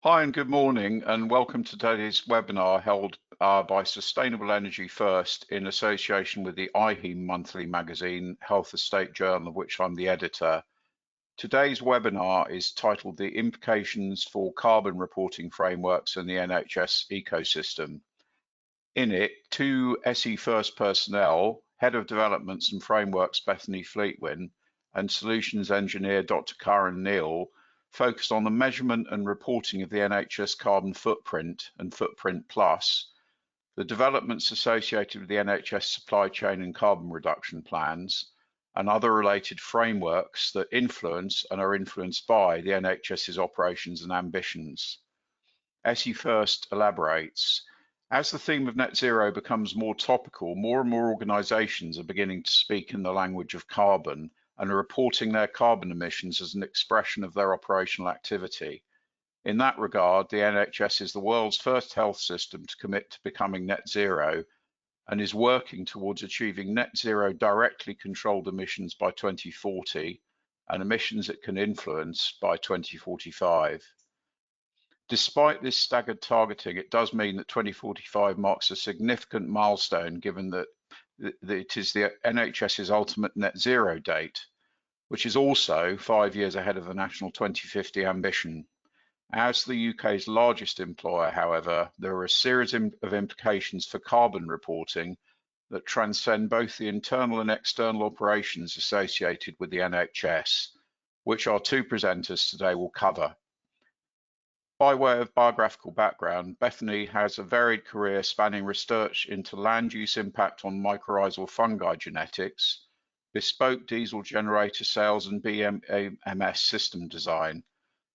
Hi and good morning, and welcome to today's webinar held by Sustainable Energy First in association with the IHEM monthly magazine, Health Estate Journal, of which I'm the editor. Today's webinar is titled The Implications for Carbon Reporting Frameworks and the NHS Ecosystem. In it, two SE First personnel, Head of Developments and Frameworks Bethany Fleetwin and Solutions Engineer Dr. Karen Neal, focused on the measurement and reporting of the NHS carbon footprint and Footprint Plus, the developments associated with the NHS supply chain and carbon reduction plans, and other related frameworks that influence and are influenced by the NHS's operations and ambitions. SE First elaborates, as the theme of net zero becomes more topical, more and more organisations are beginning to speak in the language of carbon and are reporting their carbon emissions as an expression of their operational activity. In that regard, the NHS is the world's first health system to commit to becoming net zero and is working towards achieving net zero directly controlled emissions by 2040 and emissions it can influence by 2045. Despite this staggered targeting, it does mean that 2045 marks a significant milestone given that it is the NHS's ultimate net zero date, which is also 5 years ahead of the national 2050 ambition. As the UK's largest employer, however, there are a series of implications for carbon reporting that transcend both the internal and external operations associated with the NHS, which our two presenters today will cover. By way of biographical background, Bethany has a varied career spanning research into land use impact on mycorrhizal fungi genetics, bespoke diesel generator sales and BMS system design.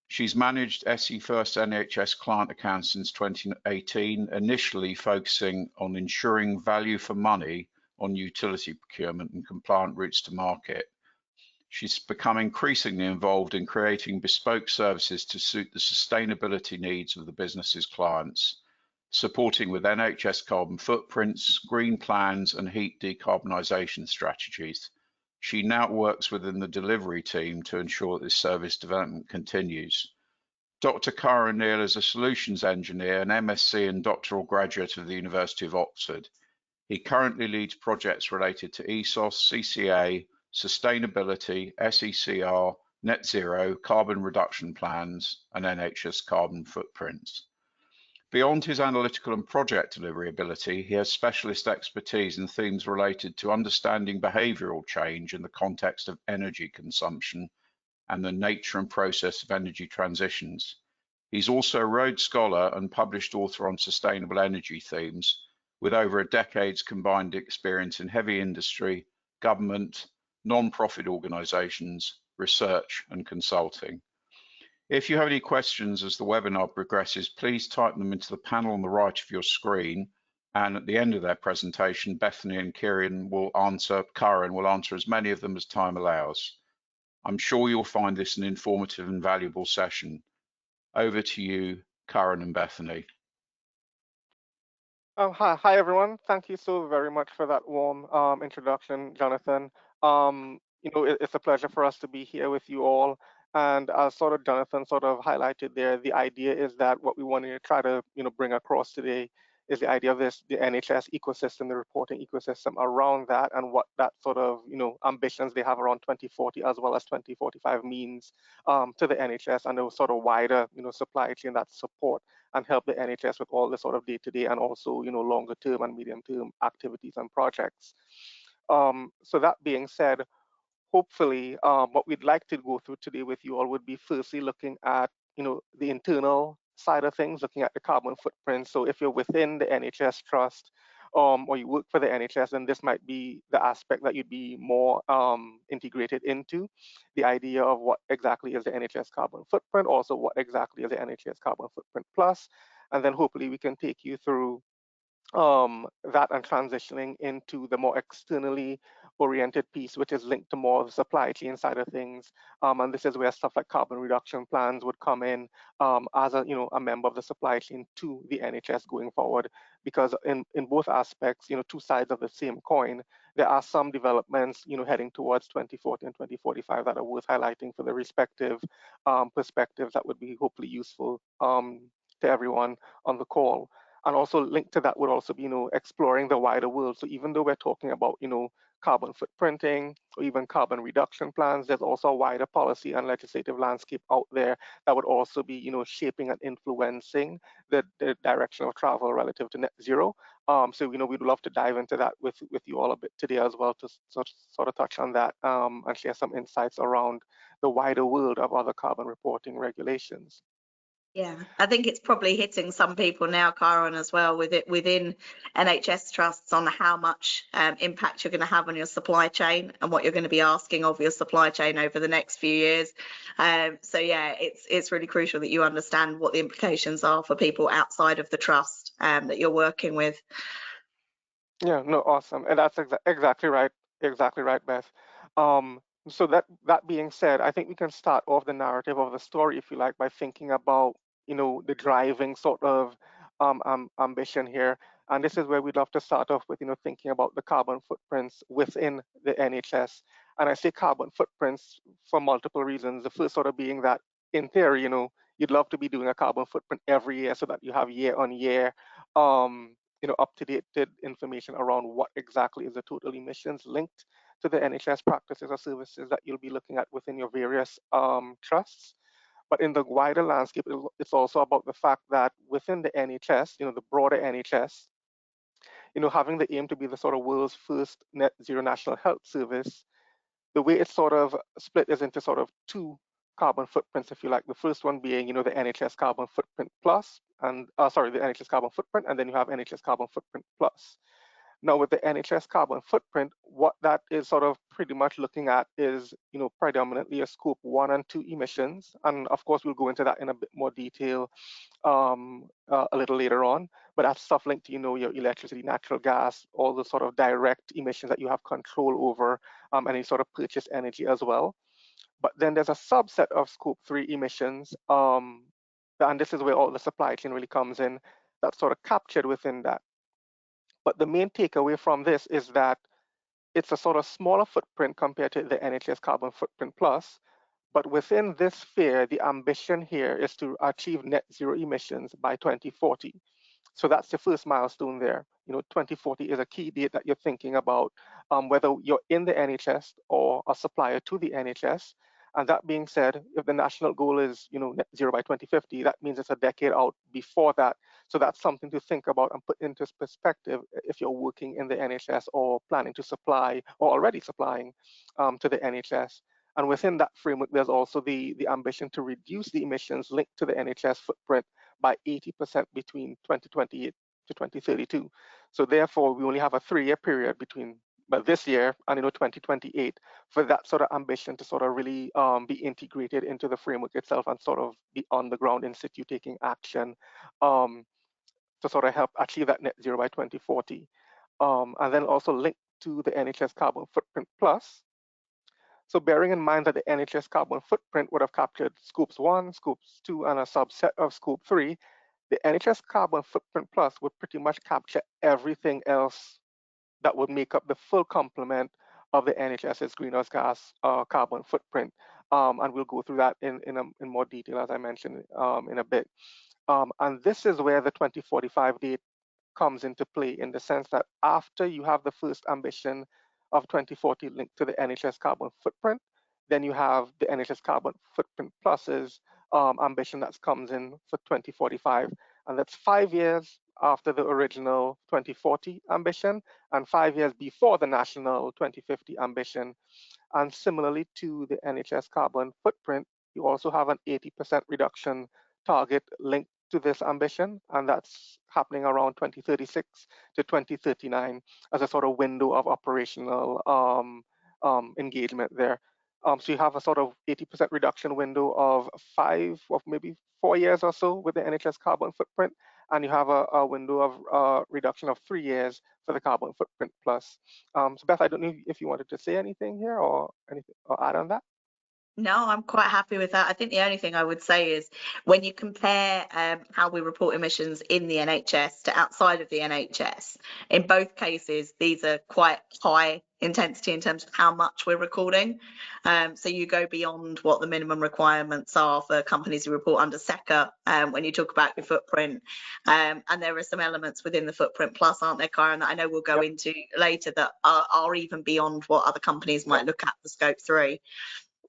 She's managed SE First NHS client accounts since 2018, initially focusing on ensuring value for money on utility procurement and compliant routes to market. She's become increasingly involved in creating bespoke services to suit the sustainability needs of the business's clients, supporting with NHS carbon footprints, green plans, and heat decarbonisation strategies. She now works within the delivery team to ensure that this service development continues. Dr. Karen Neal is a solutions engineer, an MSc and doctoral graduate of the University of Oxford. He currently leads projects related to ESOS, CCA, sustainability, SECR, net zero, carbon reduction plans, and NHS carbon footprints. Beyond his analytical and project delivery ability, he has specialist expertise in themes related to understanding behavioural change in the context of energy consumption and the nature and process of energy transitions. He's also a Rhodes Scholar and published author on sustainable energy themes, with over a decade's combined experience in heavy industry, government, non-profit organisations, research and consulting. If you have any questions as the webinar progresses, please type them into the panel on the right of your screen, and at the end of their presentation, Bethany and Karen will answer as many of them as time allows. I'm sure you'll find this an informative and valuable session. Over to you, Karen and Bethany. Hi everyone. Thank you so very much for that warm introduction, Jonathan. It's a pleasure for us to be here with you all. And as sort of Jonathan sort of highlighted there, the idea is that what we want to try to bring across today is the idea of the NHS ecosystem, the reporting ecosystem around that, and what that sort of ambitions they have around 2040 as well as 2045 means to the NHS and the sort of wider supply chain that support and help the NHS with all the sort of day-to-day and also longer term and medium term activities and projects. So that being said, hopefully what we'd like to go through today with you all would be firstly looking at the internal side of things, looking at the carbon footprint. So if you're within the NHS trust or you work for the NHS, then this might be the aspect that you'd be more integrated into, the idea of what exactly is the NHS carbon footprint, also what exactly is the NHS carbon footprint plus, and then hopefully we can take you through that and transitioning into the more externally oriented piece, which is linked to more of the supply chain side of things. And this is where stuff like carbon reduction plans would come in as a a member of the supply chain to the NHS going forward. Because in both aspects, two sides of the same coin, there are some developments heading towards 2040 and 2045 that are worth highlighting for the respective perspectives that would be hopefully useful to everyone on the call. And also linked to that would also be exploring the wider world. So even though we're talking about carbon footprinting or even carbon reduction plans, there's also a wider policy and legislative landscape out there that would also be shaping and influencing the direction of travel relative to net zero. So we'd love to dive into that with you all a bit today as well, to sort of touch on that and share some insights around the wider world of other carbon reporting regulations. Yeah, I think it's probably hitting some people now, Kyron, as well, with it within NHS trusts on how much impact you're going to have on your supply chain and what you're going to be asking of your supply chain over the next few years. So yeah, it's really crucial that you understand what the implications are for people outside of the trust that you're working with. Yeah, no, awesome. And that's exactly right. Exactly right, Beth. So that being said, I think we can start off the narrative of the story, if you like, by thinking about, the driving sort of ambition here. And this is where we'd love to start off with, thinking about the carbon footprints within the NHS. And I say carbon footprints for multiple reasons. The first sort of being that in theory, you'd love to be doing a carbon footprint every year so that you have year on year up-to-date information around what exactly is the total emissions linked to the NHS practices or services that you'll be looking at within your various trusts. But in the wider landscape, it's also about the fact that within the NHS, the broader NHS, having the aim to be the sort of world's first net zero national health service, the way it's sort of split is into sort of two carbon footprints, if you like. The first one being, the NHS carbon footprint plus, and the NHS carbon footprint, and then you have NHS carbon footprint plus. Now, with the NHS carbon footprint, what that is sort of pretty much looking at is, predominantly a scope 1 and 2 emissions. And of course, we'll go into that in a bit more detail a little later on. But that's stuff linked to, your electricity, natural gas, all the sort of direct emissions that you have control over, and you sort of purchase energy as well. But then there's a subset of scope 3 emissions, and this is where all the supply chain really comes in, that's sort of captured within that. But the main takeaway from this is that it's a sort of smaller footprint compared to the NHS Carbon Footprint Plus. But within this sphere, the ambition here is to achieve net zero emissions by 2040. So that's the first milestone there. 2040 is a key date that you're thinking about, whether you're in the NHS or a supplier to the NHS. And that being said, if the national goal is, net zero by 2050, that means it's a decade out before that. So that's something to think about and put into perspective if you're working in the NHS or planning to supply or already supplying to the NHS. And within that framework, there's also the ambition to reduce the emissions linked to the NHS footprint by 80% between 2028 to 2032. So therefore, we only have a 3-year period between this year and 2028 for that sort of ambition to sort of really be integrated into the framework itself and sort of be on the ground in situ taking action to sort of help achieve that net zero by 2040. And then also linked to the NHS Carbon Footprint Plus. So bearing in mind that the NHS carbon footprint would have captured scopes 1, scopes 2, and a subset of scope 3, the NHS Carbon Footprint Plus would pretty much capture everything else that would make up the full complement of the NHS's greenhouse gas carbon footprint. And we'll go through that in more detail, as I mentioned, in a bit. And this is where the 2045 date comes into play, in the sense that after you have the first ambition of 2040 linked to the NHS carbon footprint, then you have the NHS carbon footprint plus's ambition that comes in for 2045. And that's 5 years after the original 2040 ambition and 5 years before the national 2050 ambition. And similarly to the NHS carbon footprint, you also have an 80% reduction target linked to this ambition, and that's happening around 2036 to 2039 as a sort of window of operational engagement there. So you have a sort of 80% reduction window of maybe 4 years or so with the NHS carbon footprint, and you have a window of reduction of 3 years for the carbon footprint plus. So Beth, I don't know if you wanted to say anything here or anything or add on that. No, I'm quite happy with that. I think the only thing I would say is when you compare how we report emissions in the NHS to outside of the NHS, in both cases, these are quite high intensity in terms of how much we're recording. So you go beyond what the minimum requirements are for companies who report under SECA when you talk about your footprint. And there are some elements within the footprint plus, aren't there, Karen, that I know we'll go into later that are even beyond what other companies might look at for scope 3.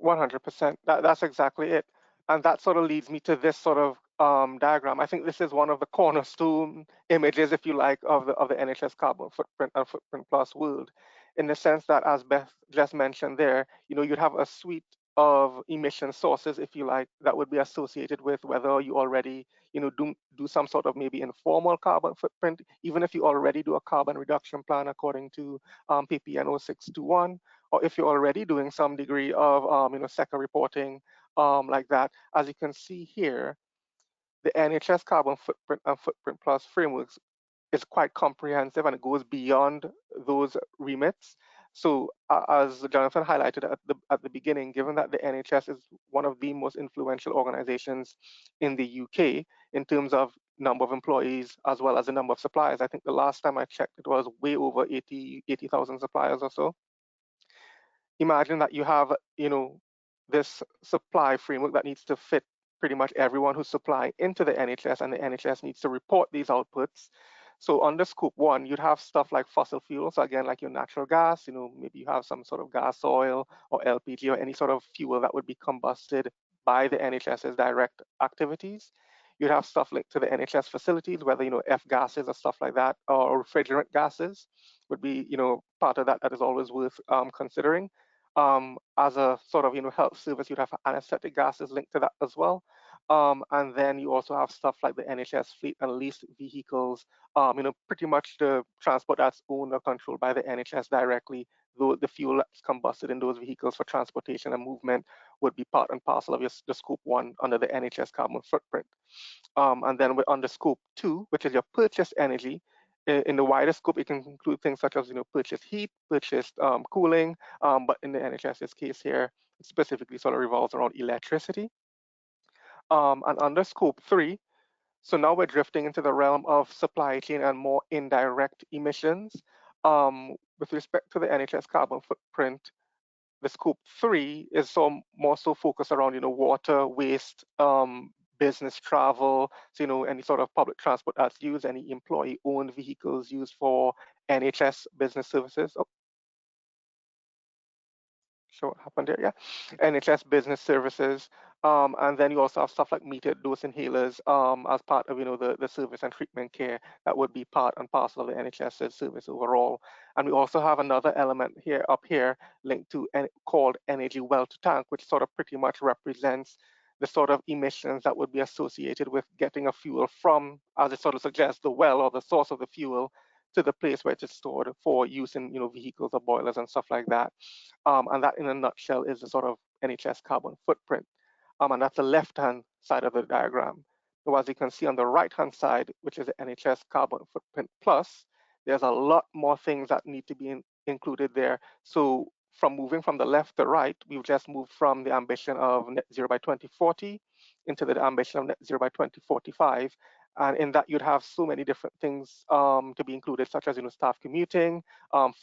100%. That's exactly it. And that sort of leads me to this sort of diagram. I think this is one of the cornerstone images, if you like, of the NHS carbon footprint and footprint plus world, in the sense that, as Beth just mentioned there, you'd have a suite of emission sources, if you like, that would be associated with whether you already, do some sort of maybe informal carbon footprint, even if you already do a carbon reduction plan according to PPN 0621, or if you're already doing some degree of SECA reporting like that. As you can see here, the NHS carbon footprint and footprint plus frameworks is quite comprehensive and it goes beyond those remits. So as Jonathan highlighted at the beginning, given that the NHS is one of the most influential organizations in the UK in terms of number of employees as well as the number of suppliers, I think the last time I checked it was way over 80,000 suppliers or so. Imagine that you have, this supply framework that needs to fit pretty much everyone who's supplying into the NHS, and the NHS needs to report these outputs. So under scope 1, you'd have stuff like fossil fuels, so again, like your natural gas, maybe you have some sort of gas oil or LPG or any sort of fuel that would be combusted by the NHS's direct activities. You'd have stuff linked to the NHS facilities, whether, F gases or stuff like that, or refrigerant gases would be, part of that is always worth considering. As a sort of health service, you'd have anesthetic gases linked to that as well. And then you also have stuff like the NHS fleet and leased vehicles, pretty much the transport that's owned or controlled by the NHS directly, though the fuel that's combusted in those vehicles for transportation and movement would be part and parcel of the scope 1 under the NHS carbon footprint. And then under scope 2, which is your purchased energy, in the wider scope, it can include things such as purchased heat, purchased cooling, but in the NHS's case here, it specifically sort of revolves around electricity. And under scope 3, so now we're drifting into the realm of supply chain and more indirect emissions. With respect to the NHS carbon footprint, the scope 3 is more so focused around water, waste, business travel, so any sort of public transport that's used, any employee-owned vehicles used for NHS business services. Oh, sure, what happened there? Yeah, NHS business services, and then you also have stuff like metered dose inhalers as part of the service and treatment care that would be part and parcel of the NHS service overall. And we also have another element here up here linked to called energy well to tank, which sort of pretty much represents the sort of emissions that would be associated with getting a fuel from, as it sort of suggests, the well or the source of the fuel to the place where it's stored for use in vehicles or boilers and stuff like that. And that, in a nutshell, is the sort of NHS carbon footprint. And that's the left-hand side of the diagram. So as you can see on the right-hand side, which is the NHS carbon footprint plus, there's a lot more things that need to be included there. So from moving from the left to right, we've just moved from the ambition of net zero by 2040 into the ambition of net zero by 2045. And in that, you'd have so many different things to be included, such as staff commuting,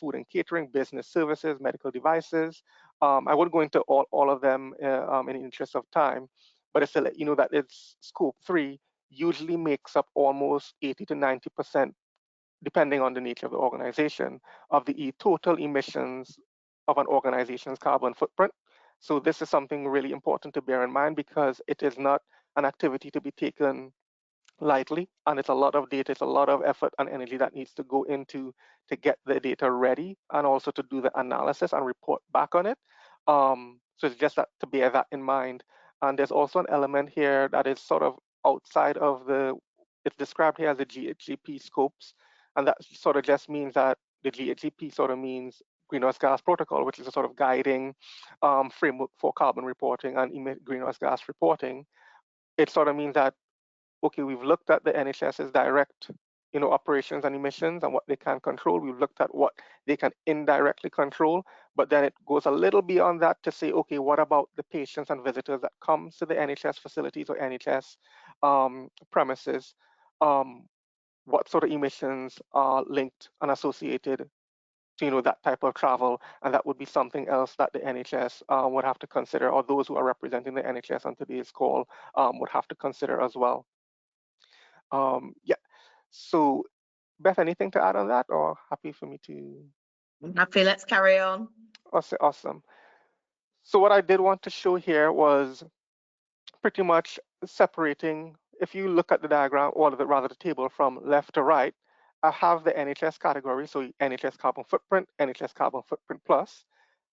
food and catering, business services, medical devices. I won't go into all of them in the interest of time, but it's to let you know that it's scope 3 usually makes up almost 80 to 90%, depending on the nature of the organization, of the total emissions of an organization's carbon footprint. So this is something really important to bear in mind because it is not an activity to be taken lightly, and it's a lot of data, it's a lot of effort and energy that needs to go into to get the data ready and also to do the analysis and report back on it. So it's just that to bear that in mind. And there's also an element here that is sort of outside of it's described here as the GHGP scopes, and that sort of just means that the GHGP sort of means greenhouse gas protocol, which is a sort of guiding framework for carbon reporting and greenhouse gas reporting. It sort of means that okay, we've looked at the NHS's direct, operations and emissions and what they can control. We've looked at what they can indirectly control, but then it goes a little beyond that to say, okay, what about the patients and visitors that come to the NHS facilities or NHS premises? What sort of emissions are linked and associated to, that type of travel? And that would be something else that the NHS would have to consider, or those who are representing the NHS on today's call would have to consider as well. Yeah. So, Beth, anything to add on that, or happy for me to? Happy, let's carry on. Awesome. So what I did want to show here was pretty much separating. If you look at the diagram, or rather the table from left to right, I have the NHS category, so NHS carbon footprint, NHS carbon footprint plus.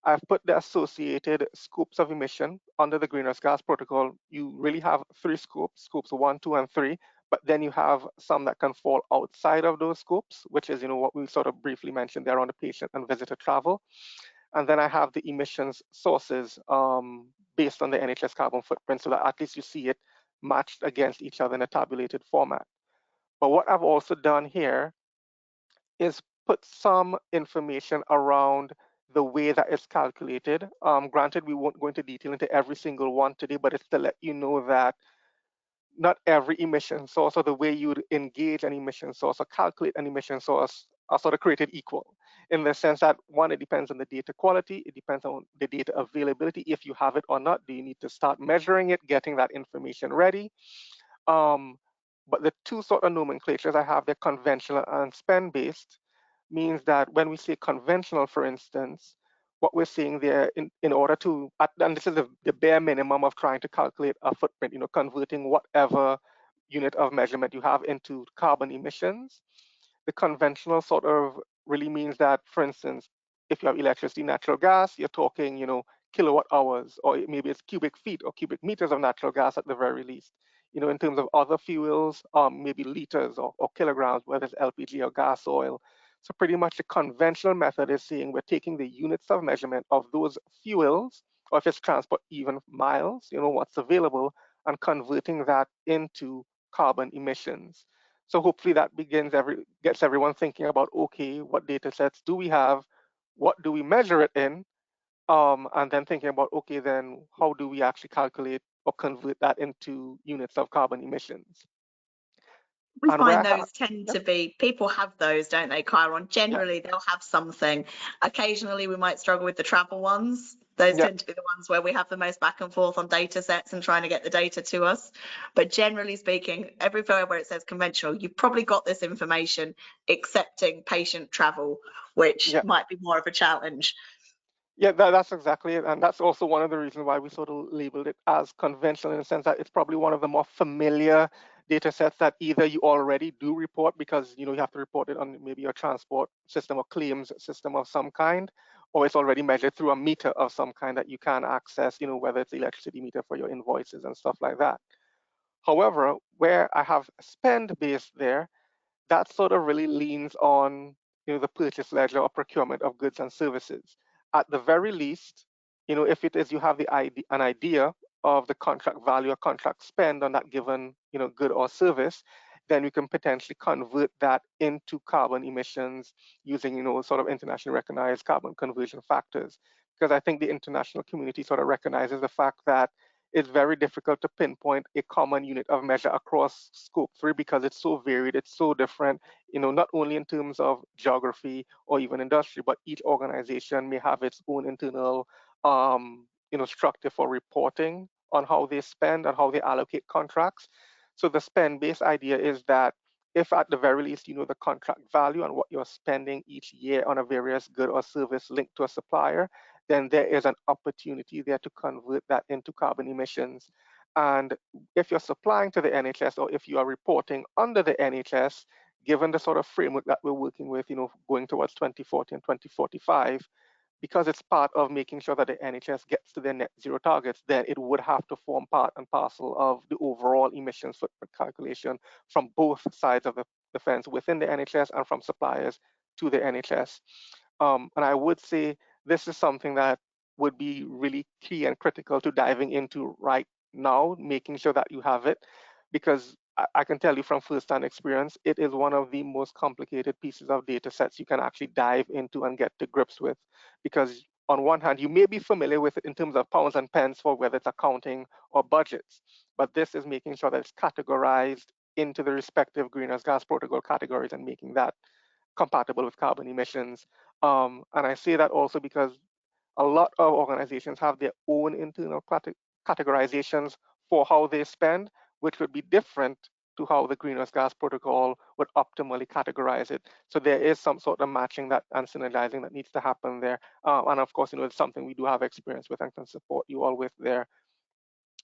I've put the associated scopes of emission under the greenhouse gas protocol. You really have 3 scopes, scopes 1, 2, and 3, but then you have some that can fall outside of those scopes, which is, what we sort of briefly mentioned there on the patient and visitor travel. And then I have the emissions sources based on the NHS carbon footprint, so that at least you see it matched against each other in a tabulated format. But what I've also done here is put some information around the way that it's calculated. Granted, we won't go into detail into every single one today, but it's to let you know that not every emission source, or the way you'd engage an emission source or calculate an emission source, are sort of created equal, in the sense that, one, it depends on the data quality, it depends on the data availability, if you have it or not. Do you need to start measuring it, getting that information ready? But the two sort of nomenclatures I have, they're conventional and spend-based, means that when we say conventional, for instance, what we're saying there, in order to, and this is the bare minimum of trying to calculate a footprint, converting whatever unit of measurement you have into carbon emissions. The conventional sort of really means that, for instance, if you have electricity, natural gas, you're talking, kilowatt hours, or maybe it's cubic feet or cubic meters of natural gas at the very least. In terms of other fuels, maybe liters or kilograms, whether it's LPG or gas oil. So pretty much the conventional method is saying we're taking the units of measurement of those fuels, or if it's transport, even miles, what's available, and converting that into carbon emissions. So hopefully that gets everyone thinking about, okay, what data sets do we have? What do we measure it in? And then thinking about, okay, then how do we actually calculate or convert that into units of carbon emissions? We And find those tend to be, people have those, don't they, Chiron? Generally, they'll have something. Occasionally, we might struggle with the travel ones. Those tend to be the ones where we have the most back and forth on data sets and trying to get the data to us. But generally speaking, everywhere where it says conventional, you've probably got this information, excepting patient travel, which might be more of a challenge. Yeah, that's exactly it. And that's also one of the reasons why we sort of labeled it as conventional, in the sense that it's probably one of the more familiar data sets that either you already do report because you have to report it on maybe your transport system or claims system of some kind, or it's already measured through a meter of some kind that you can access, whether it's the electricity meter for your invoices and stuff like that. However, where I have spend based there, that sort of really leans on the purchase ledger or procurement of goods and services. At the very least, if it is you have an idea of the contract value or contract spend on that given good or service, then we can potentially convert that into carbon emissions using sort of internationally recognized carbon conversion factors. Because I think the international community sort of recognizes the fact that it's very difficult to pinpoint a common unit of measure across scope 3 because it's so varied, it's so different, not only in terms of geography or even industry, but each organization may have its own internal structure for reporting on how they spend and how they allocate contracts. So the spend-based idea is that if at the very least you know the contract value and what you're spending each year on a various good or service linked to a supplier, then there is an opportunity there to convert that into carbon emissions. And if you're supplying to the NHS or if you are reporting under the NHS, given the sort of framework that we're working with, going towards 2040 and 2045, because it's part of making sure that the NHS gets to their net zero targets, then it would have to form part and parcel of the overall emissions footprint calculation from both sides of the fence, within the NHS and from suppliers to the NHS. And I would say this is something that would be really key and critical to diving into right now, making sure that you have it, because I can tell you from first-hand experience, it is one of the most complicated pieces of data sets you can actually dive into and get to grips with. Because on one hand, you may be familiar with it in terms of pounds and pence for whether it's accounting or budgets, but this is making sure that it's categorized into the respective greenhouse gas protocol categories and making that compatible with carbon emissions. And I say that also because a lot of organizations have their own internal categorizations for how they spend, which would be different to how the greenhouse gas protocol would optimally categorize it. So there is some sort of matching that and synergizing that needs to happen there. And of course, it's something we do have experience with and can support you all with there.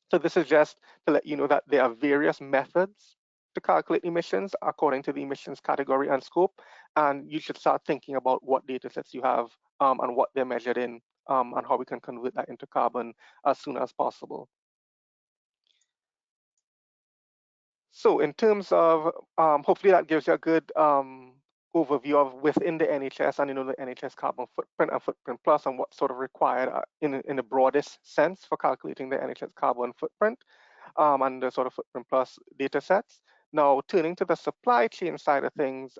So this is just to let you know that there are various methods to calculate emissions according to the emissions category and scope. And you should start thinking about what data sets you have and what they're measured in and how we can convert that into carbon as soon as possible. So in terms of, hopefully that gives you a good overview of within the NHS and the NHS carbon footprint and footprint plus and what's sort of required in the broadest sense for calculating the NHS carbon footprint and the sort of footprint plus data sets. Now turning to the supply chain side of things,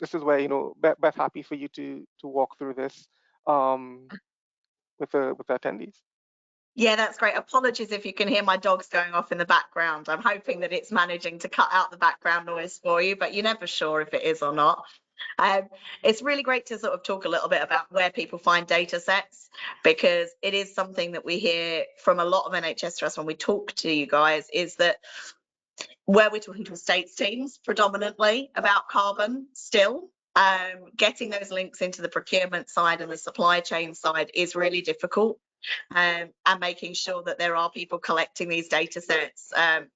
this is where Beth, happy for you to walk through this with the attendees. Yeah, that's great. Apologies if you can hear my dogs going off in the background. I'm hoping that it's managing to cut out the background noise for you, but you're never sure if it is or not. It's really great to sort of talk a little bit about where people find data sets, because it is something that we hear from a lot of NHS trusts when we talk to you guys, is that where we're talking to estates teams predominantly about carbon still, getting those links into the procurement side and the supply chain side is really difficult. And making sure that there are people collecting these data sets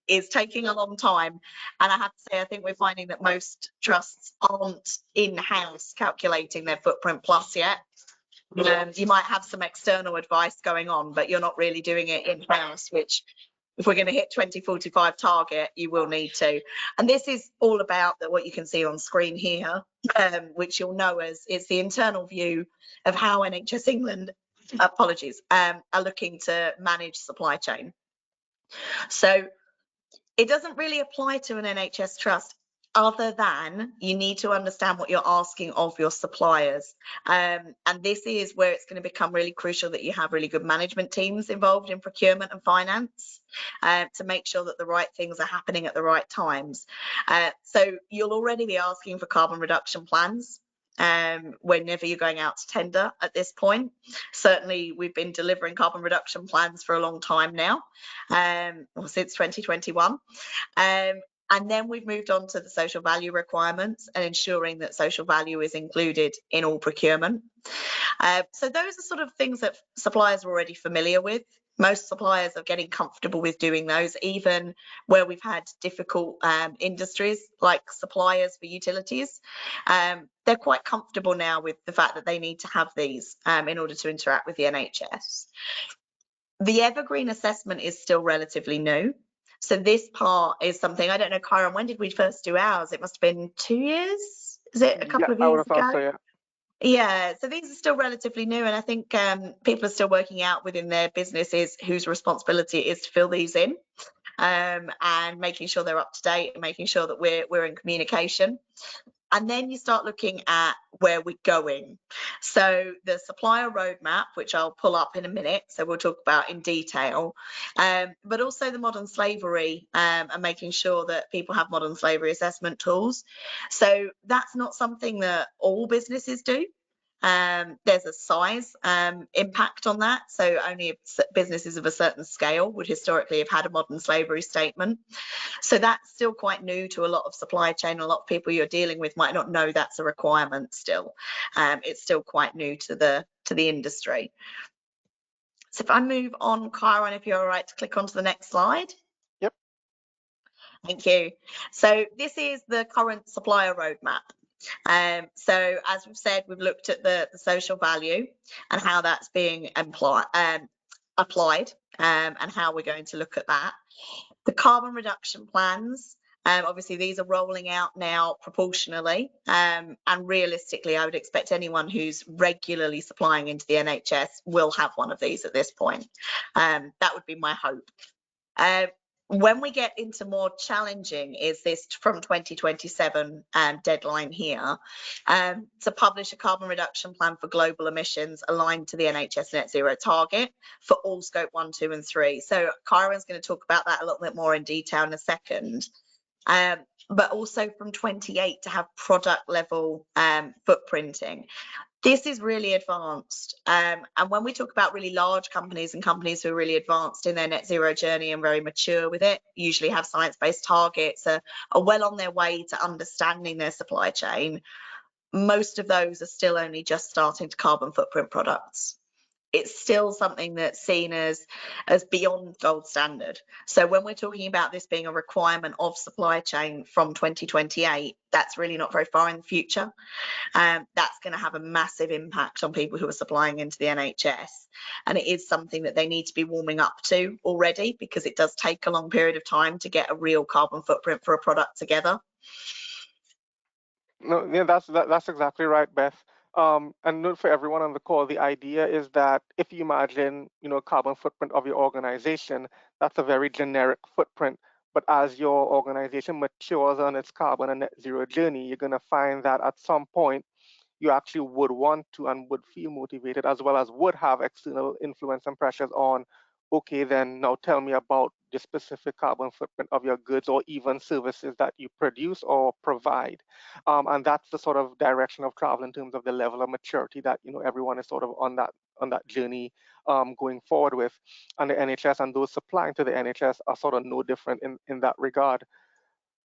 is taking a long time. And I have to say, I think we're finding that most trusts aren't in-house calculating their footprint plus yet. You might have some external advice going on, but you're not really doing it in-house, which if we're going to hit 2045 target, you will need to. And this is all about what you can see on screen here, which you'll know as it's the internal view of how NHS England, are looking to manage supply chain. So it doesn't really apply to an NHS trust other than you need to understand what you're asking of your suppliers. And this is where it's going to become really crucial that you have really good management teams involved in procurement and finance to make sure that the right things are happening at the right times. So you'll already be asking for carbon reduction plans whenever you're going out to tender at this point. Certainly we've been delivering carbon reduction plans for a long time now, since 2021. And then we've moved on to the social value requirements and ensuring that social value is included in all procurement. So those are sort of things that suppliers are already familiar with. Most suppliers are getting comfortable with doing those, even where we've had difficult industries like suppliers for utilities. They're quite comfortable now with the fact that they need to have these in order to interact with the NHS. The evergreen assessment is still relatively new. So this part is something, I don't know, Kyron, when did we first do ours? It must have been 2 years? Is it a couple of years ago? So, yeah. Yeah, so these are still relatively new, and I think people are still working out within their businesses whose responsibility it is to fill these in, and making sure they're up to date and making sure that we're in communication. And then you start looking at where we're going. So the supplier roadmap, which I'll pull up in a minute, so we'll talk about in detail, but also the modern slavery and making sure that people have modern slavery assessment tools. So that's not something that all businesses do. There's a size impact on that. So only businesses of a certain scale would historically have had a modern slavery statement. So that's still quite new to a lot of supply chain. A lot of people you're dealing with might not know that's a requirement still. It's still quite new to the industry. So if I move on, Kyron, if you're all right to click onto the next slide. Yep. Thank you. So this is the current supplier roadmap. So as we've said, we've looked at the social value and how that's being applied and how we're going to look at that. The carbon reduction plans, obviously these are rolling out now proportionally, and realistically I would expect anyone who's regularly supplying into the NHS will have one of these at this point. That would be my hope. When we get into more challenging is this from 2027 deadline here to publish a carbon reduction plan for global emissions aligned to the NHS net zero target for all scope 1, 2 and 3. So Kyron's going to talk about that a little bit more in detail in a second. But also from 28 to have product level footprinting. This is really advanced. And when we talk about really large companies and companies who are really advanced in their net zero journey and very mature with it, usually have science-based targets, are well on their way to understanding their supply chain, most of those are still only just starting to carbon footprint products. It's still something that's seen as beyond gold standard. So when we're talking about this being a requirement of supply chain from 2028, that's really not very far in the future. That's going to have a massive impact on people who are supplying into the NHS. And it is something that they need to be warming up to already, because it does take a long period of time to get a real carbon footprint for a product together. No, yeah, that's exactly right, Beth. And note for everyone on the call, the idea is that if you imagine, carbon footprint of your organization, that's a very generic footprint. But as your organization matures on its carbon and net zero journey, you're going to find that at some point, you actually would want to and would feel motivated, as well as would have external influence and pressures on, okay, then now tell me about the specific carbon footprint of your goods or even services that you produce or provide. And that's the sort of direction of travel in terms of the level of maturity that everyone is sort of on that journey going forward with. And the NHS and those supplying to the NHS are sort of no different in that regard.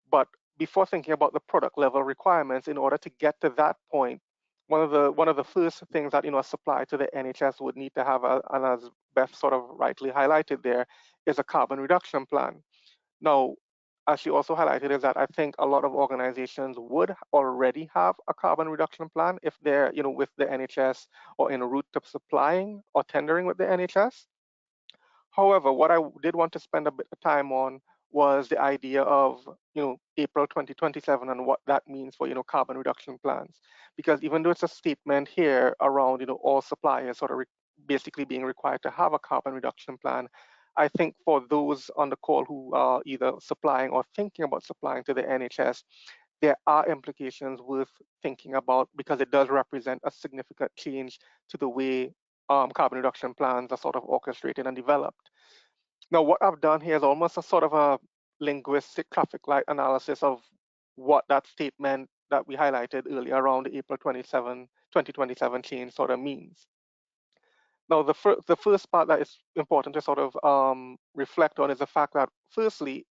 But before thinking about the product level requirements, in order to get to that point, one of the first things that a supplier to the NHS would need to have, and as Beth sort of rightly highlighted there, is a carbon reduction plan. Now, as she also highlighted, is that I think a lot of organizations would already have a carbon reduction plan if they're with the NHS or en route to supplying or tendering with the NHS. However, what I did want to spend a bit of time on was the idea of April 2027 and what that means for carbon reduction plans. Because even though it's a statement here around all suppliers sort of basically being required to have a carbon reduction plan, I think for those on the call who are either supplying or thinking about supplying to the NHS, there are implications worth thinking about, because it does represent a significant change to the way carbon reduction plans are sort of orchestrated and developed. Now, what I've done here is almost a sort of a linguistic traffic light analysis of what that statement that we highlighted earlier around the April 2027 change sort of means. Now, the first part that is important to sort of reflect on is the fact that, firstly,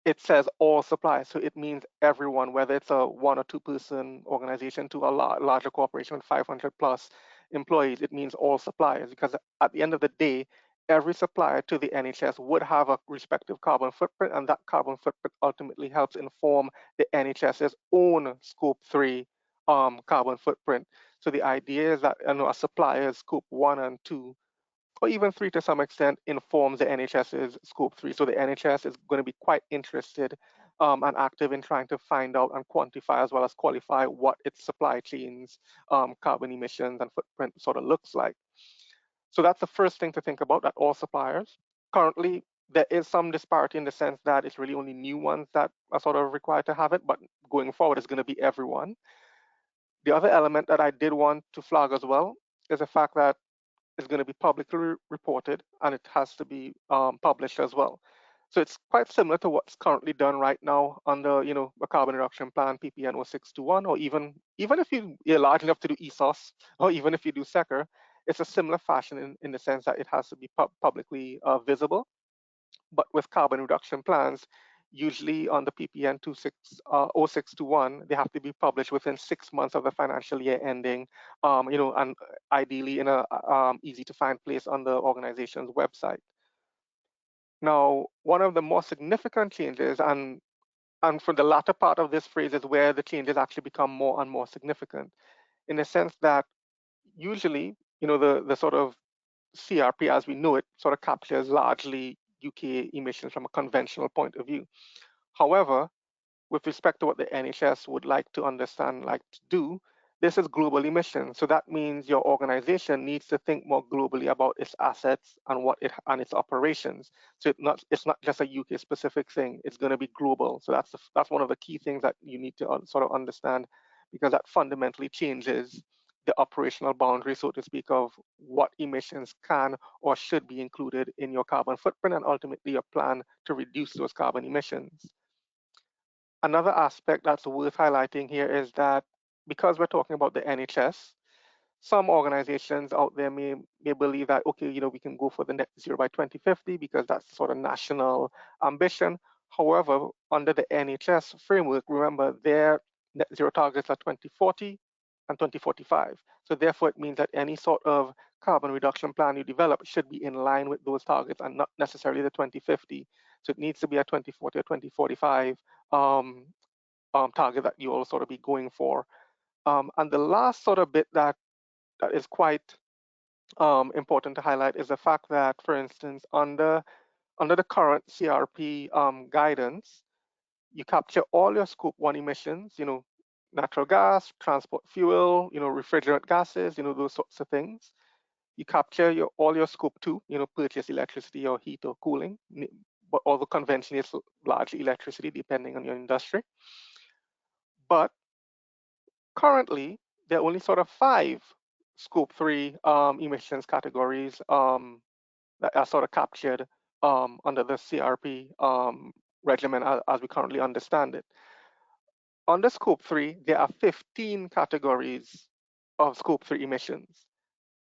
it says all suppliers, so it means everyone, whether it's a 1 or 2 person organization to a larger corporation with 500 plus employees. It means all suppliers, because at the end of the day, every supplier to the NHS would have a respective carbon footprint, and that carbon footprint ultimately helps inform the NHS's own scope 3 carbon footprint. So the idea is that a supplier's scope 1 and 2, or even 3 to some extent, informs the NHS's scope 3. So the NHS is going to be quite interested and active in trying to find out and quantify, as well as qualify, what its supply chains, carbon emissions and footprint sort of looks like. So that's the first thing to think about, that all suppliers. Currently, there is some disparity in the sense that it's really only new ones that are sort of required to have it, but going forward, it's going to be everyone. The other element that I did want to flag as well is the fact that is going to be publicly reported, and it has to be published as well. So it's quite similar to what's currently done right now under, a carbon reduction plan, PPN 0621, or even if you're large enough to do ESOS, or even if you do SECR, it's a similar fashion in the sense that it has to be publicly visible. But with carbon reduction plans, usually on the PPN 0621, they have to be published within 6 months of the financial year ending, and ideally in a easy to find place on the organization's website. Now, one of the more significant changes, and for the latter part of this phrase is where the changes actually become more and more significant, in the sense that usually, the sort of CRP as we know it sort of captures largely UK emissions from a conventional point of view. However, with respect to what the NHS would like to understand, like to do, this is global emissions. So that means your organization needs to think more globally about its assets and its operations. So it's not just a UK specific thing. It's going to be global. So that's one of the key things that you need to sort of understand, because that fundamentally changes the operational boundary, so to speak, of what emissions can or should be included in your carbon footprint and ultimately your plan to reduce those carbon emissions. Another aspect that's worth highlighting here is that because we're talking about the NHS, some organizations out there may believe that, okay, we can go for the net zero by 2050 because that's the sort of national ambition. However, under the NHS framework, remember their net zero targets are 2040 and 2045. So therefore, it means that any sort of carbon reduction plan you develop should be in line with those targets and not necessarily the 2050. So it needs to be a 2040 or 2045 target that you will sort of be going for. And the last sort of bit that is quite important to highlight is the fact that, for instance, under the current CRP guidance, you capture all your Scope 1 emissions, natural gas, transport fuel, refrigerant gases, those sorts of things. You capture all your Scope 2, purchase electricity or heat or cooling, but although conventionally it's largely electricity depending on your industry. But currently, there are only sort of 5 Scope 3 emissions categories that are sort of captured under the CRP regimen as we currently understand it. Under Scope 3, there are 15 categories of Scope 3 emissions,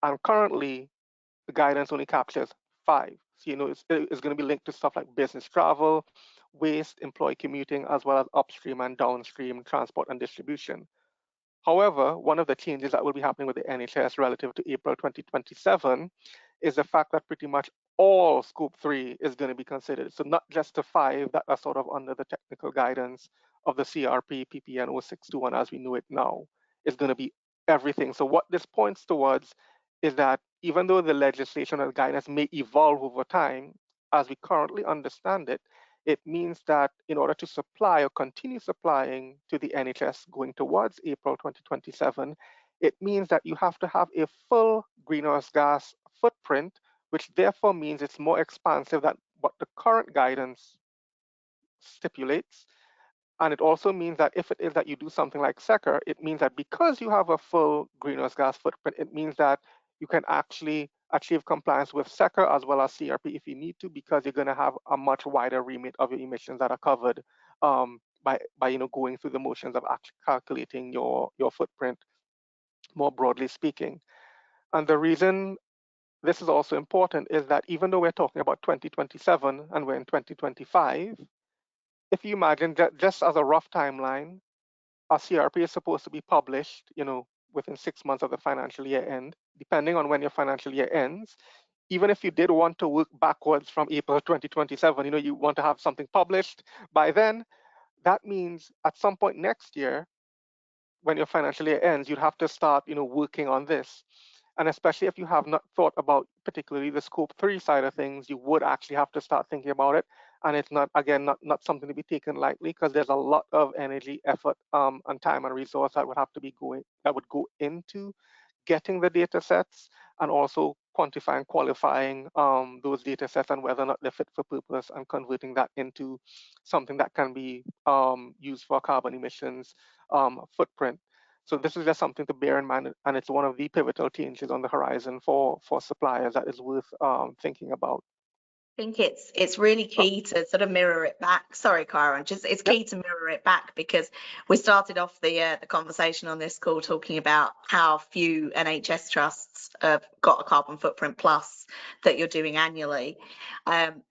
and currently the guidance only captures 5. So it's going to be linked to stuff like business travel, waste, employee commuting, as well as upstream and downstream transport and distribution. However, one of the changes that will be happening with the NHS relative to April 2027 is the fact that pretty much all Scope 3 is going to be considered. So not just the 5 that are sort of under the technical guidance of the CRP PPN 0621 as we know it now. It's going to be everything. So what this points towards is that even though the legislation and guidance may evolve over time, as we currently understand it, it means that in order to supply or continue supplying to the NHS going towards April 2027, it means that you have to have a full greenhouse gas footprint, which therefore means it's more expansive than what the current guidance stipulates. And it also means that if it is that you do something like SECR, it means that because you have a full greenhouse gas footprint, it means that you can actually achieve compliance with SECR as well as CRP if you need to, because you're going to have a much wider remit of your emissions that are covered by going through the motions of actually calculating your footprint, more broadly speaking. And the reason this is also important is that even though we're talking about 2027 and we're in 2025, if you imagine that just as a rough timeline, our CRP is supposed to be published, within 6 months of the financial year end. Depending on when your financial year ends, even if you did want to work backwards from April 2027, you want to have something published by then, that means at some point next year, when your financial year ends, you'd have to start, working on this. And especially if you have not thought about particularly the Scope 3 side of things, you would actually have to start thinking about it. And it's not something to be taken lightly, because there's a lot of energy, effort, and time and resource that would go into getting the data sets and also quantifying, qualifying those data sets and whether or not they're fit for purpose and converting that into something that can be used for carbon emissions footprint. So this is just something to bear in mind, and it's one of the pivotal changes on the horizon for suppliers that is worth thinking about. I think it's really key to sort of mirror it back. Sorry, Kyron, it's key to mirror it back, because we started off the conversation on this call talking about how few NHS trusts have got a carbon footprint plus that you're doing annually.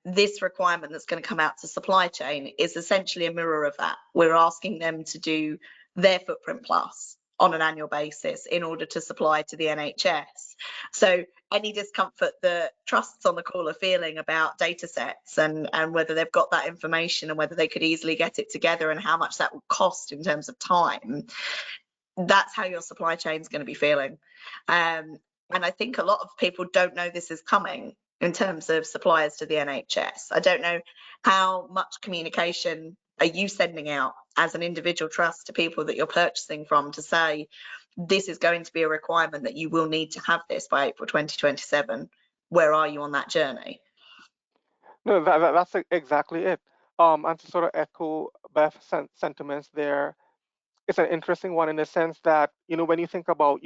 This requirement that's going to come out to supply chain is essentially a mirror of that. We're asking them to do their footprint plus on an annual basis in order to supply to the NHS. So any discomfort that trusts on the call are feeling about data sets and whether they've got that information and whether they could easily get it together and how much that will cost in terms of time, that's how your supply chain is going to be feeling. And I think a lot of people don't know this is coming in terms of suppliers to the NHS. I don't know how much communication are you sending out as an individual trust to people that you're purchasing from to say, this is going to be a requirement that you will need to have this by April 2027? Where are you on that journey? No, that's exactly it. And to sort of echo Beth's sentiments there, it's an interesting one in the sense that, when you think about,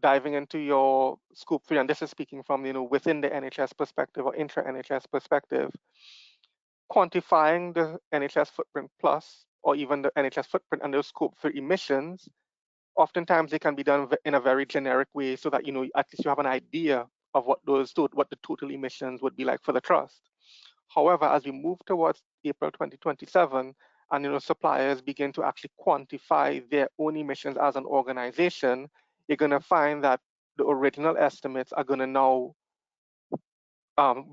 diving into your scope 3, and this is speaking from, within the NHS perspective or intra-NHS perspective, quantifying the NHS footprint plus, or even the NHS footprint and those scope 3 emissions, oftentimes they can be done in a very generic way so that, at least you have an idea of what the total emissions would be like for the trust. However, as we move towards April 2027, and suppliers begin to actually quantify their own emissions as an organization, you're going to find that the original estimates are going to now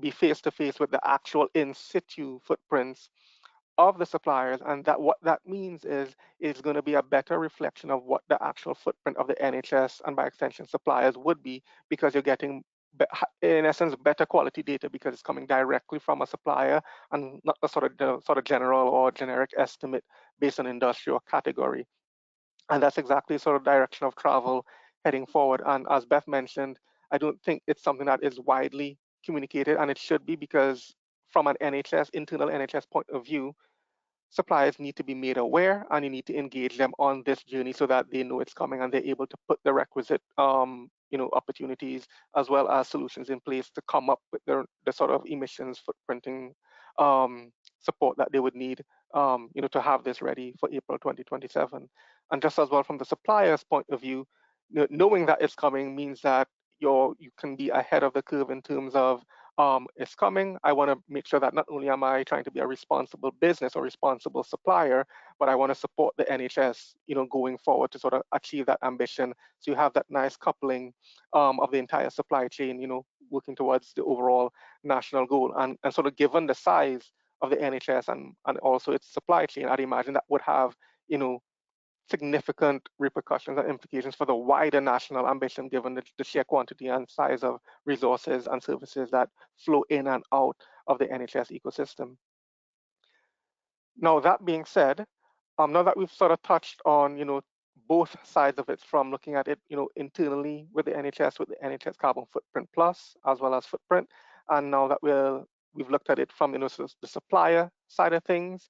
be face to face with the actual in situ footprints of the suppliers, and that what that means is it's going to be a better reflection of what the actual footprint of the NHS and by extension suppliers would be, because you're getting in essence better quality data because it's coming directly from a supplier and not a sort of general or generic estimate based on industrial category. And that's exactly sort of direction of travel heading forward. And as Beth mentioned, I don't think it's something that is widely communicated, and it should be, because from an internal NHS point of view, suppliers need to be made aware, and you need to engage them on this journey so that they know it's coming and they're able to put the requisite opportunities as well as solutions in place to come up with the sort of emissions footprinting support that they would need to have this ready for April 2027. And just as well from the supplier's point of view, knowing that it's coming means that you can be ahead of the curve in terms of it's coming. I want to make sure that not only am I trying to be a responsible business or responsible supplier, but I want to support the NHS, going forward to sort of achieve that ambition. So you have that nice coupling of the entire supply chain, working towards the overall national goal. And sort of given the size of the NHS and also its supply chain, I'd imagine that would have, significant repercussions and implications for the wider national ambition, given the sheer quantity and size of resources and services that flow in and out of the NHS ecosystem. Now, that being said, now that we've sort of touched on, both sides of it, from looking at it, internally with the NHS, with the NHS Carbon Footprint Plus, as well as footprint, and now that we've looked at it from, the supplier side of things,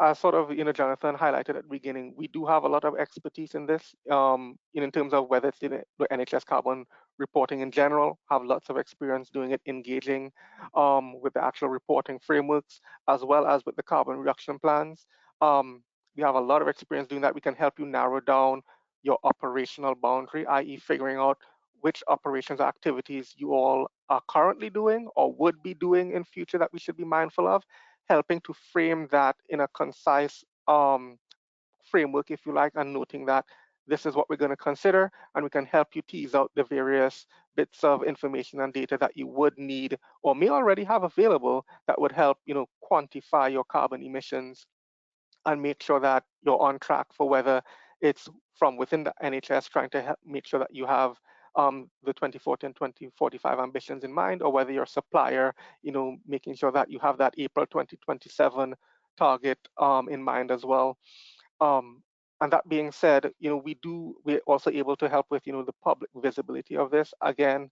as sort of, Jonathan highlighted at the beginning, we do have a lot of expertise in this, in terms of whether it's the NHS carbon reporting in general, have lots of experience doing it, engaging with the actual reporting frameworks, as well as with the carbon reduction plans. We have a lot of experience doing that. We can help you narrow down your operational boundary, i.e. figuring out which operations or activities you all are currently doing or would be doing in future that we should be mindful of, helping to frame that in a concise framework, if you like, and noting that this is what we're going to consider, and we can help you tease out the various bits of information and data that you would need or may already have available that would help, quantify your carbon emissions and make sure that you're on track for whether it's from within the NHS trying to make sure that you have the 2040 and 2045 ambitions in mind, or whether your supplier, making sure that you have that April 2027 target in mind as well. And that being said, we're also able to help with, the public visibility of this. Again,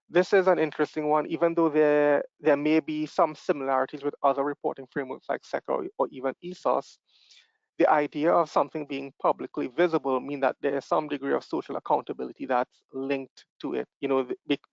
this is an interesting one, even though there may be some similarities with other reporting frameworks like SECA or even ESOS. The idea of something being publicly visible mean that there is some degree of social accountability that's linked to it,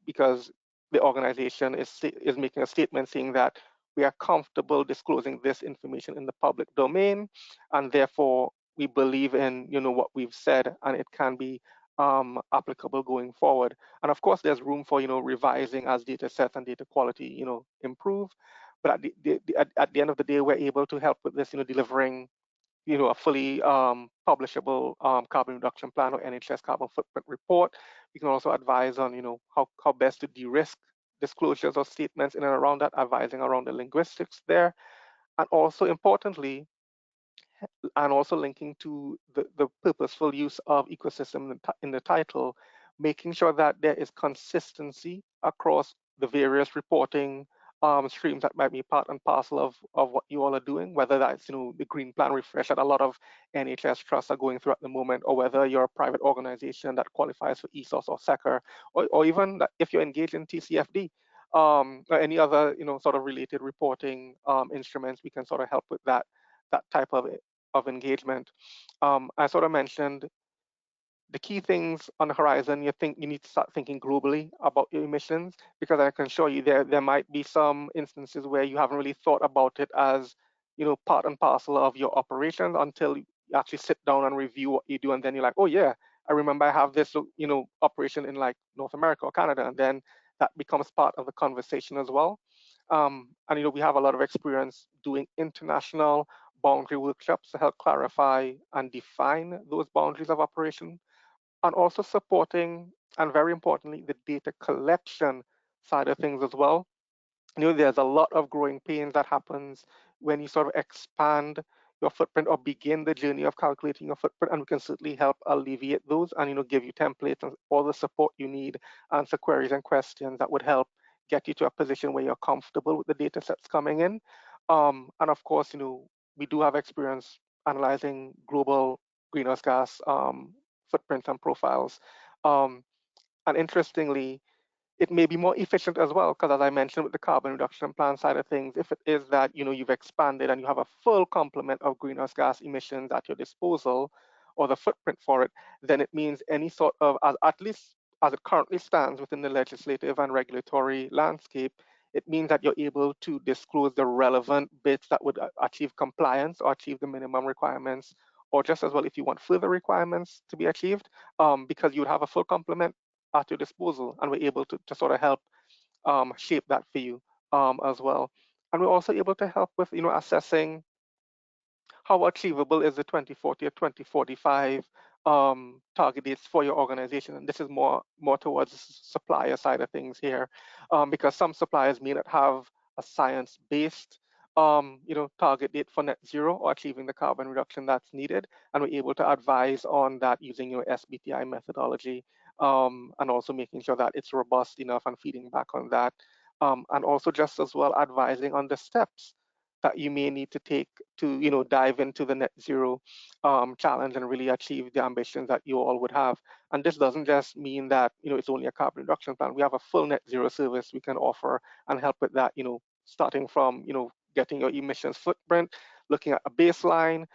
because the organization is making a statement saying that we are comfortable disclosing this information in the public domain, and therefore we believe in, what we've said, and it can be applicable going forward. And of course, there's room for, revising as data sets and data quality, improve. But at the end of the day, we're able to help with this, delivering a fully publishable carbon reduction plan or NHS carbon footprint report. We can also advise on, how best to de-risk disclosures or statements in and around that, advising around the linguistics there. And also importantly, and also linking to the purposeful use of ecosystem in the title, making sure that there is consistency across the various reporting streams that might be part and parcel of what you all are doing, whether that's the green plan refresh that a lot of NHS trusts are going through at the moment, or whether you're a private organization that qualifies for ESOS or SECR, or even if you're engaged in TCFD, or any other sort of related reporting instruments. We can sort of help with that type of engagement. I sort of mentioned the key things on the horizon. You need to start thinking globally about your emissions, because I can show you there might be some instances where you haven't really thought about it as part and parcel of your operations until you actually sit down and review what you do, and then you're like, oh yeah, I remember I have this operation in like North America or Canada, and then that becomes part of the conversation as well. And we have a lot of experience doing international boundary workshops to help clarify and define those boundaries of operation, and also supporting, and very importantly, the data collection side of things as well. There's a lot of growing pains that happens when you sort of expand your footprint or begin the journey of calculating your footprint, and we can certainly help alleviate those and give you templates and all the support you need, answer queries and questions that would help get you to a position where you're comfortable with the data sets coming in. And of course, we do have experience analyzing global greenhouse gas footprints and profiles. And interestingly, it may be more efficient as well, because as I mentioned with the carbon reduction plan side of things, if it is that you've expanded and you have a full complement of greenhouse gas emissions at your disposal, or the footprint for it, then it means any sort of, at least as it currently stands within the legislative and regulatory landscape, it means that you're able to disclose the relevant bits that would achieve compliance or achieve the minimum requirements, or just as well if you want further requirements to be achieved, because you would have a full complement at your disposal, and we're able to sort of help shape that for you as well. And we're also able to help with assessing how achievable is the 2040 or 2045 target dates for your organization. And this is more towards the supplier side of things here, because some suppliers may not have a science-based target date for net zero or achieving the carbon reduction that's needed, and we're able to advise on that using your SBTI methodology, and also making sure that it's robust enough and feeding back on that, and also just as well advising on the steps that you may need to take to dive into the net zero challenge and really achieve the ambitions that you all would have. And this doesn't just mean that it's only a carbon reduction plan. We have a full net zero service we can offer and help with that, starting from getting your emissions footprint, looking at a baseline,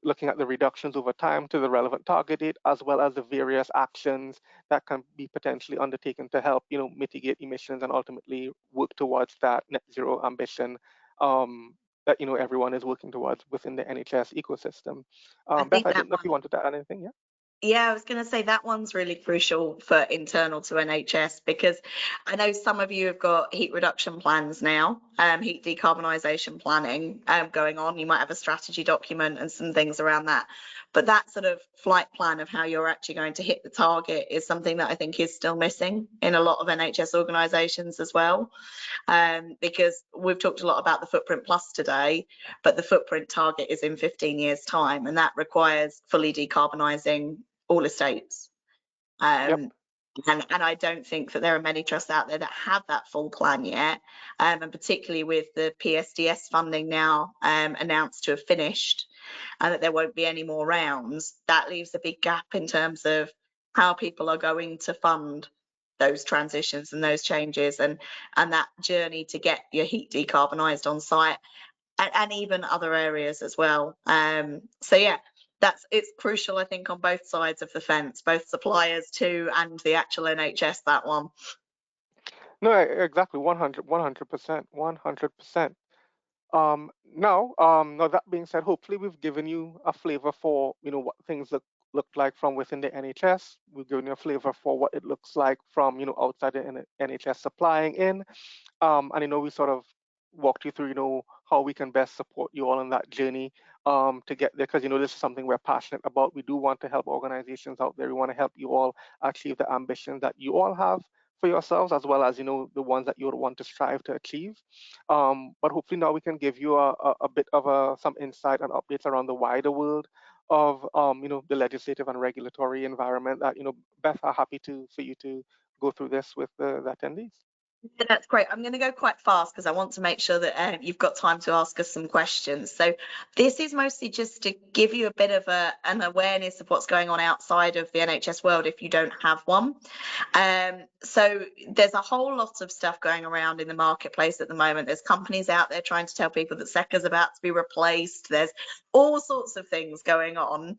looking at the reductions over time to the relevant target date, as well as the various actions that can be potentially undertaken to help mitigate emissions and ultimately work towards that net zero ambition that everyone is working towards within the NHS ecosystem. Beth, I didn't know if you wanted to add anything. Yeah, I was going to say that one's really crucial for internal to NHS, because I know some of you have got heat reduction plans now, heat decarbonisation planning going on. You might have a strategy document and some things around that. But that sort of flight plan of how you're actually going to hit the target is something that I think is still missing in a lot of NHS organisations as well. Because we've talked a lot about the Footprint Plus today, but the footprint target is in 15 years' time, and that requires fully decarbonising all estates. And I don't think that there are many trusts out there that have that full plan yet, and particularly with the PSDS funding now announced to have finished, and that there won't be any more rounds, that leaves a big gap in terms of how people are going to fund those transitions and those changes, and that journey to get your heat decarbonised on site, and even other areas as well. So yeah, it's crucial, I think, on both sides of the fence, both suppliers too and the actual NHS, that one. No, exactly, 100%. Now that being said, hopefully we've given you a flavor for what things look like from within the NHS. We've given you a flavor for what it looks like from outside the NHS supplying in, and we sort of walked you through how we can best support you all on that journey to get there, because this is something we're passionate about. We do want to help organizations out there. We want to help you all achieve the ambitions that you all have for yourselves, as well as the ones that you would want to strive to achieve. But hopefully now we can give you a bit of some insight and updates around the wider world of the legislative and regulatory environment that Beth are happy for you to go through this with the attendees. That's great. I'm going to go quite fast because I want to make sure that you've got time to ask us some questions. So this is mostly just to give you a bit of an awareness of what's going on outside of the NHS world if you don't have one. So there's a whole lot of stuff going around in the marketplace at the moment. There's companies out there trying to tell people that Secca's about to be replaced. There's all sorts of things going on.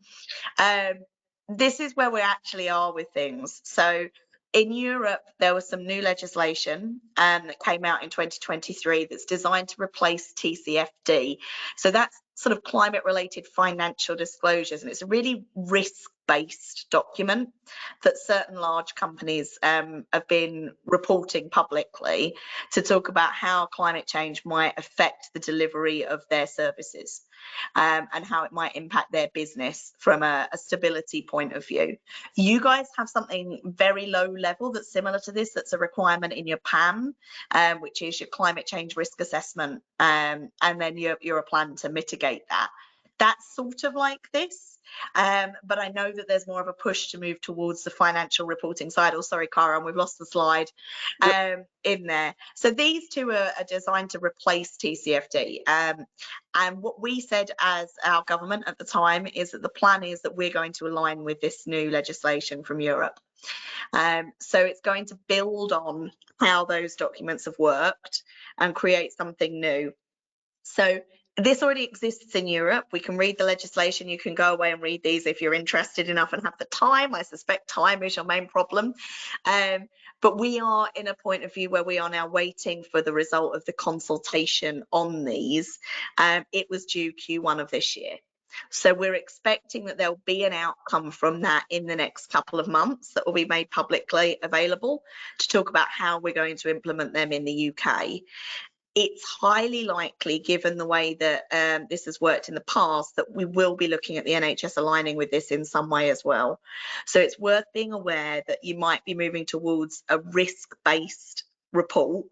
This is where we actually are with things. So in Europe, there was some new legislation that came out in 2023 that's designed to replace TCFD. So that's sort of climate-related financial disclosures, and it's a really risk-based document that certain large companies have been reporting publicly to talk about how climate change might affect the delivery of their services. And how it might impact their business from a stability point of view. You guys have something very low level that's similar to this, that's a requirement in your PAM, which is your climate change risk assessment, and then your plan to mitigate that. That's sort of like this, but I know that there's more of a push to move towards the financial reporting side. Oh, sorry, Karen, we've lost the slide in there. So these two are designed to replace TCFD. And what we said as our government at the time is that the plan is that we're going to align with this new legislation from Europe. So it's going to build on how those documents have worked and create something new. So this already exists in Europe. We can read the legislation. You can go away and read these if you're interested enough and have the time. I suspect time is your main problem. But we are in a point of view where we are now waiting for the result of the consultation on these. It was due Q1 of this year. So we're expecting that there'll be an outcome from that in the next couple of months that will be made publicly available to talk about how we're going to implement them in the UK. It's highly likely, given the way that this has worked in the past, that we will be looking at the NHS aligning with this in some way as well. So it's worth being aware that you might be moving towards a risk-based report,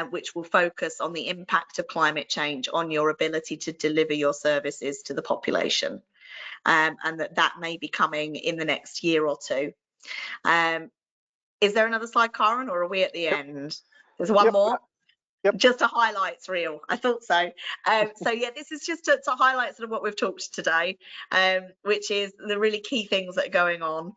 which will focus on the impact of climate change on your ability to deliver your services to the population, and that may be coming in the next year or two. Is there another slide, Karen, or are we at the end? There's one more. Yep. Just a highlights reel. I thought so. So yeah, this is just to highlight sort of what we've talked today, which is the really key things that are going on.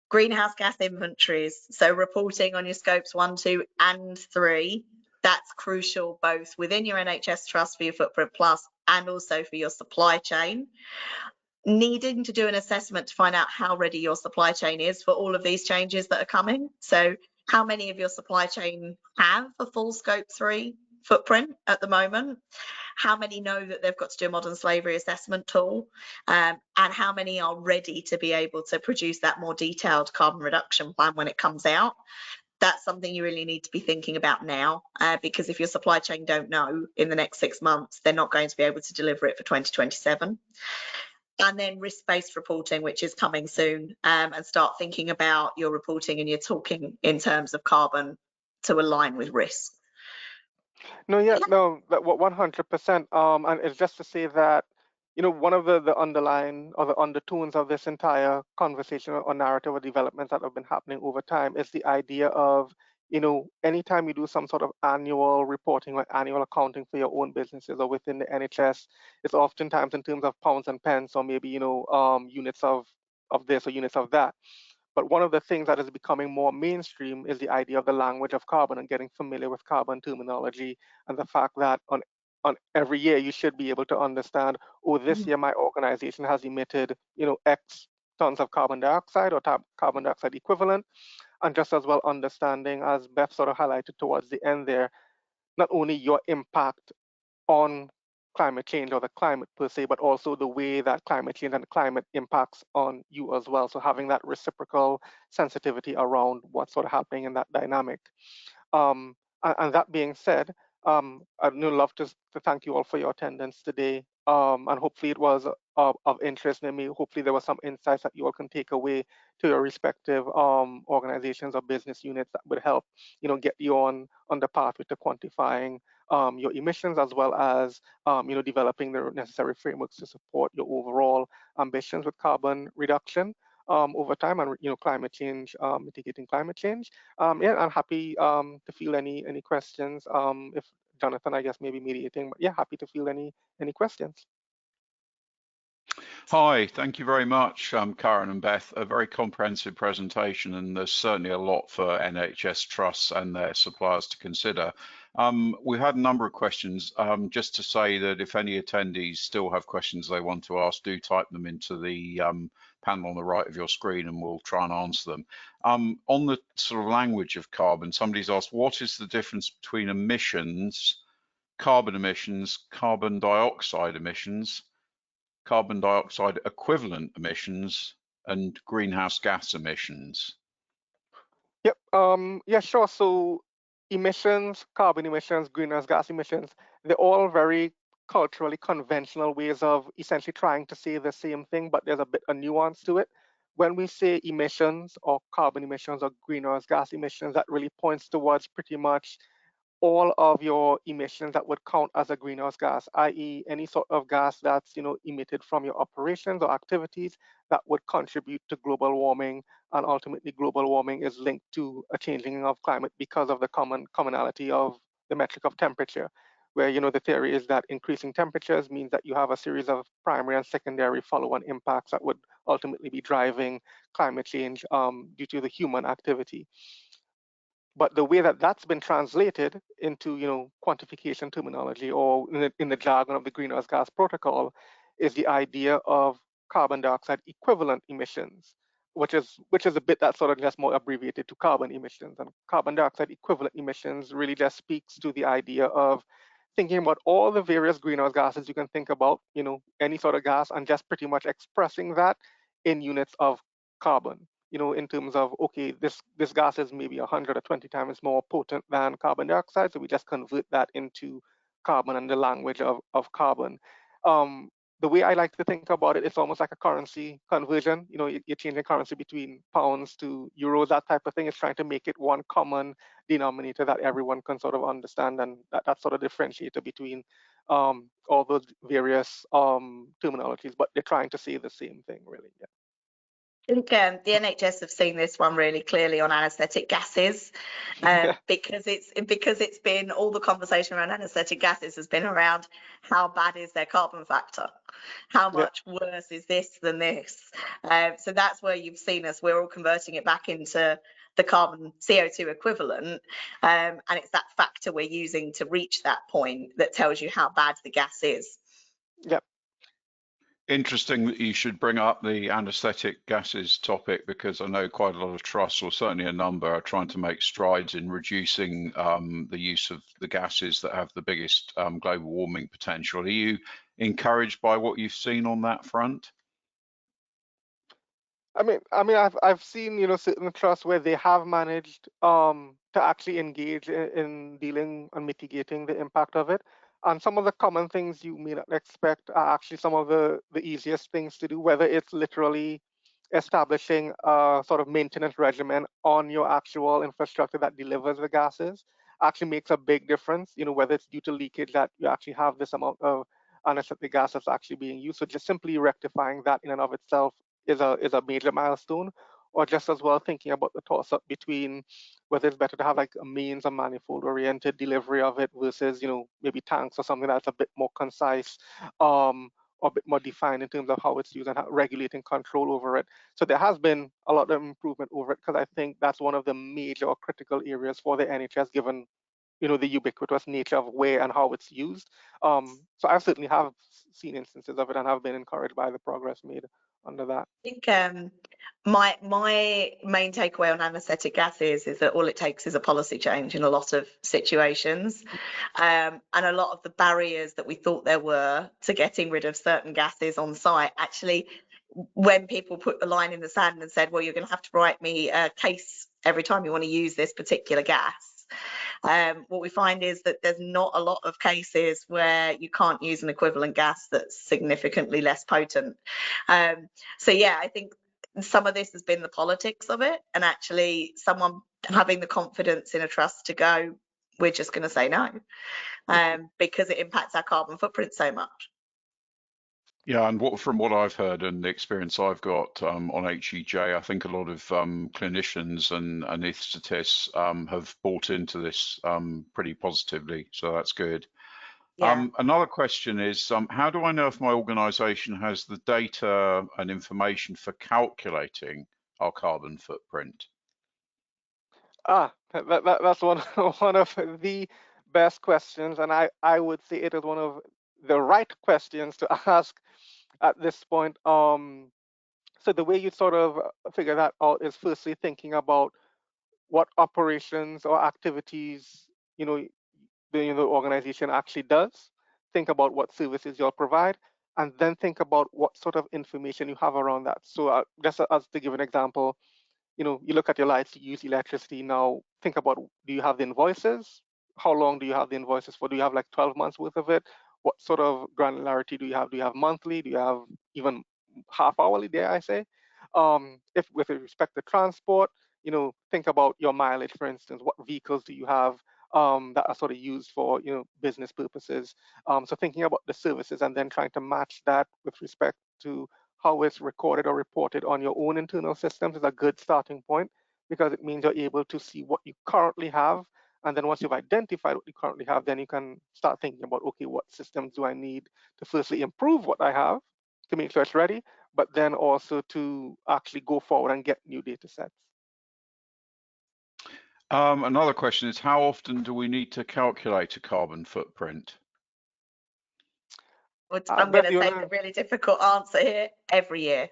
Greenhouse gas inventories. So reporting on your scopes 1, 2, and 3. That's crucial both within your NHS trust for your Footprint Plus and also for your supply chain. Needing to do an assessment to find out how ready your supply chain is for all of these changes that are coming. So how many of your supply chain have a full scope 3 footprint at the moment? How many know that they've got to do a modern slavery assessment tool? And how many are ready to be able to produce that more detailed carbon reduction plan when it comes out? That's something you really need to be thinking about now, because if your supply chain don't know in the next 6 months, they're not going to be able to deliver it for 2027. And then risk-based reporting, which is coming soon, and start thinking about your reporting and you're talking in terms of carbon to align with risk. No, 100%. And it's just to say that, one of the underlying or the undertones of this entire conversation or narrative or developments that have been happening over time is the idea of, anytime you do some sort of annual reporting or annual accounting for your own businesses or within the NHS, it's oftentimes in terms of pounds and pence or maybe, units of this or units of that. But one of the things that is becoming more mainstream is the idea of the language of carbon and getting familiar with carbon terminology, and the fact that on every year you should be able to understand, oh, this year my organization has emitted, X tons of carbon dioxide or carbon dioxide equivalent. And just as well understanding, as Beth sort of highlighted towards the end there, not only your impact on climate change or the climate per se, but also the way that climate change and climate impacts on you as well. So having that reciprocal sensitivity around what's sort of happening in that dynamic. And that being said, I'd love to thank you all for your attendance today. And hopefully it was of interest. And hopefully there were some insights that you all can take away to your respective organizations or business units that would help, get you on the pathway to quantifying your emissions, as well as developing the necessary frameworks to support your overall ambitions with carbon reduction. over time, and climate change, mitigating climate change. Yeah, I'm happy to field any questions. If Jonathan, I guess, maybe mediating, but yeah, happy to field any questions. Hi, thank you very much, Karen and Beth. A very comprehensive presentation, and there's certainly a lot for NHS trusts and their suppliers to consider. We had a number of questions. Just to say that if any attendees still have questions they want to ask, do type them into the panel on the right of your screen and we'll try and answer them. On the sort of language of carbon, somebody's asked, what is the difference between emissions, carbon emissions, carbon dioxide emissions, carbon dioxide equivalent emissions, and greenhouse gas emissions? Yep. Yeah, sure. So emissions, carbon emissions, greenhouse gas emissions, they're all very culturally conventional ways of essentially trying to say the same thing, but there's a bit of nuance to it. When we say emissions or carbon emissions or greenhouse gas emissions, that really points towards pretty much all of your emissions that would count as a greenhouse gas, i.e. any sort of gas that's emitted from your operations or activities that would contribute to global warming, and ultimately global warming is linked to a changing of climate because of the commonality of the metric of temperature, where the theory is that increasing temperatures means that you have a series of primary and secondary follow-on impacts that would ultimately be driving climate change due to the human activity. But the way that that's been translated into quantification terminology, or in the jargon of the greenhouse gas protocol, is the idea of carbon dioxide equivalent emissions, which is a bit that's sort of just more abbreviated to carbon emissions. And carbon dioxide equivalent emissions really just speaks to the idea of thinking about all the various greenhouse gases you can think about, any sort of gas, and just pretty much expressing that in units of carbon. In terms of, okay, this gas is maybe 100 or 20 times more potent than carbon dioxide, so we just convert that into carbon and the language of carbon. The way I like to think about it, it's almost like a currency conversion. You're changing currency between pounds to euros, that type of thing. It's trying to make it one common denominator that everyone can sort of understand, and that sort of differentiator between all those various terminologies, but they're trying to say the same thing, really. Yeah. I think the NHS have seen this one really clearly on anaesthetic gases, because it's been, all the conversation around anaesthetic gases has been around how bad is their carbon factor, how much worse is this than this. So that's where you've seen us. We're all converting it back into the carbon CO2 equivalent, and it's that factor we're using to reach that point that tells you how bad the gas is. Yep. Interesting that you should bring up the anaesthetic gases topic, because I know quite a lot of trusts, or certainly a number, are trying to make strides in reducing the use of the gases that have the biggest global warming potential. Are you encouraged by what you've seen on that front? I mean, I've seen certain trusts where they have managed to actually engage in dealing and mitigating the impact of it. And some of the common things you may not expect are actually some of the easiest things to do, whether it's literally establishing a sort of maintenance regimen on your actual infrastructure that delivers the gases actually makes a big difference. Whether it's due to leakage that you actually have this amount of anesthetic gas that's actually being used. So just simply rectifying that in and of itself is a major milestone. Or just as well thinking about the toss-up between whether it's better to have like a means or manifold-oriented delivery of it versus maybe tanks or something that's a bit more concise, or a bit more defined in terms of how it's used and regulating control over it. So there has been a lot of improvement over it, because I think that's one of the major or critical areas for the NHS, given the ubiquitous nature of where and how it's used. So I certainly have seen instances of it and have been encouraged by the progress made under that. I think my main takeaway on anaesthetic gases is that all it takes is a policy change in a lot of situations, and a lot of the barriers that we thought there were to getting rid of certain gases on site, actually, when people put the line in the sand and said, well, you're going to have to write me a case every time you want to use this particular gas, what we find is that there's not a lot of cases where you can't use an equivalent gas that's significantly less potent. So yeah, I think some of this has been the politics of it, and actually someone having the confidence in a trust to go, we're just going to say no, because it impacts our carbon footprint so much. Yeah, and from what I've heard and the experience I've got on HEJ, I think a lot of clinicians and anaesthetists have bought into this pretty positively, so that's good. Yeah. Another question is, how do I know if my organisation has the data and information for calculating our carbon footprint? That's one one of the best questions, and I would say it is one of the right questions to ask at this point. So the way you sort of figure that out is firstly thinking about what operations or activities you know the organization actually does. Think about what services you'll provide, and then think about what sort of information you have around that. So just as to give an example, you look at your lights, you use electricity. Now think about, do you have the invoices? How long do you have the invoices for? Do you have like 12 months worth of it? What sort of granularity do you have? Do you have monthly? Do you have even half hourly, dare I say? If with respect to transport, think about your mileage, for instance. What vehicles do you have that are sort of used for, business purposes? So thinking about the services and then trying to match that with respect to how it's recorded or reported on your own internal systems is a good starting point, because it means you're able to see what you currently have. And then once you've identified what you currently have, then you can start thinking about, okay, what systems do I need to firstly improve what I have to make sure it's ready, but then also to actually go forward and get new data sets. Another question is, how often do we need to calculate a carbon footprint? I'm going to take the really difficult answer here. Every year.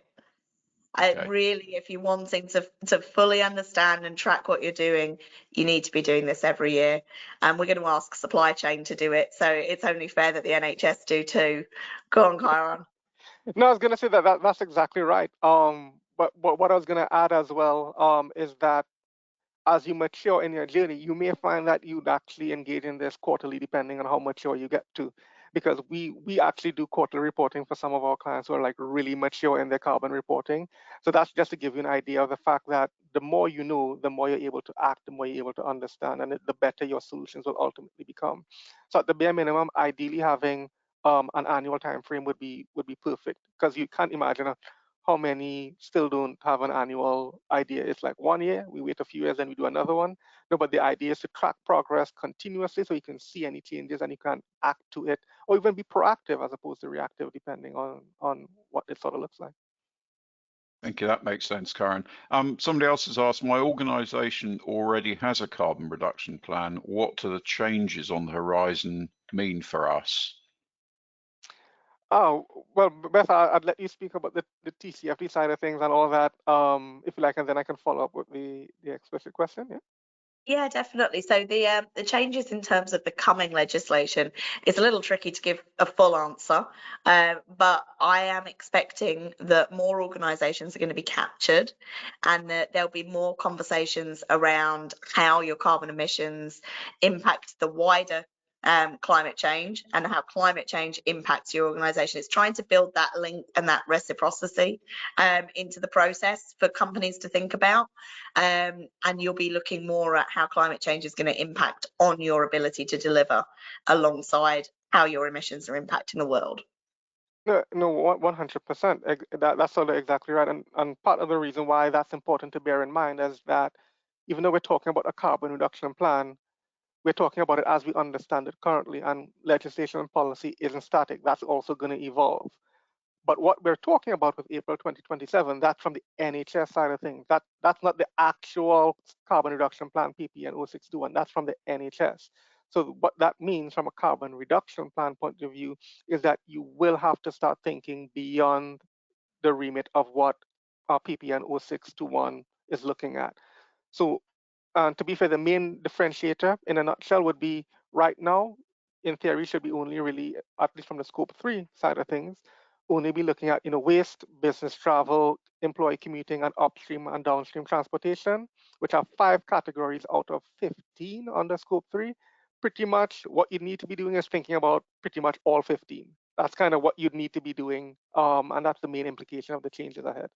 Okay. Really, if you're wanting to fully understand and track what you're doing, you need to be doing this every year. And we're going to ask supply chain to do it. So it's only fair that the NHS do too. Go on, Chiron. No, I was going to say that's exactly right. But what I was going to add as well is that as you mature in your journey, you may find that you'd actually engage in this quarterly, depending on how mature you get to. Because we actually do quarterly reporting for some of our clients who are like really mature in their carbon reporting. So that's just to give you an idea of the fact that the more you know, the more you're able to act, the more you're able to understand, and the better your solutions will ultimately become. So at the bare minimum, ideally having an annual time frame would be perfect, because you can't imagine how many still don't have an annual idea. It's like 1 year, we wait a few years, and we do another one. No, but the idea is to track progress continuously so you can see any changes and you can act to it, or even be proactive as opposed to reactive, depending on what it sort of looks like. Thank you. That makes sense, Karen. Somebody else has asked, my organization already has a carbon reduction plan. What do the changes on the horizon mean for us? Oh, well, Beth, I'd let you speak about the TCFD side of things and all that, if you like, and then I can follow up with the explicit question. Yeah. Yeah, definitely. So the changes in terms of the coming legislation is a little tricky to give a full answer, but I am expecting that more organisations are going to be captured, and that there'll be more conversations around how your carbon emissions impact the wider climate change and how climate change impacts your organisation. It's trying to build that link and that reciprocity into the process for companies to think about. And you'll be looking more at how climate change is going to impact on your ability to deliver alongside how your emissions are impacting the world. No, 100%. That's sort of exactly right. And part of the reason why that's important to bear in mind is that even though we're talking about a carbon reduction plan, we're talking about it as we understand it currently, and legislation and policy isn't static. That's also going to evolve. But what we're talking about with April 2027, that's from the NHS side of things. That's not the actual carbon reduction plan, PPN 0621. That's from the NHS. So what that means from a carbon reduction plan point of view is that you will have to start thinking beyond the remit of what our PPN 0621 is looking at. So to be fair, the main differentiator in a nutshell would be, right now, in theory, should be only really, at least from the scope 3 side of things, only be looking at waste, business travel, employee commuting, and upstream and downstream transportation, which are 5 categories out of 15 under scope 3. Pretty much what you need to be doing is thinking about pretty much all 15. That's kind of what you'd need to be doing, and that's the main implication of the changes ahead.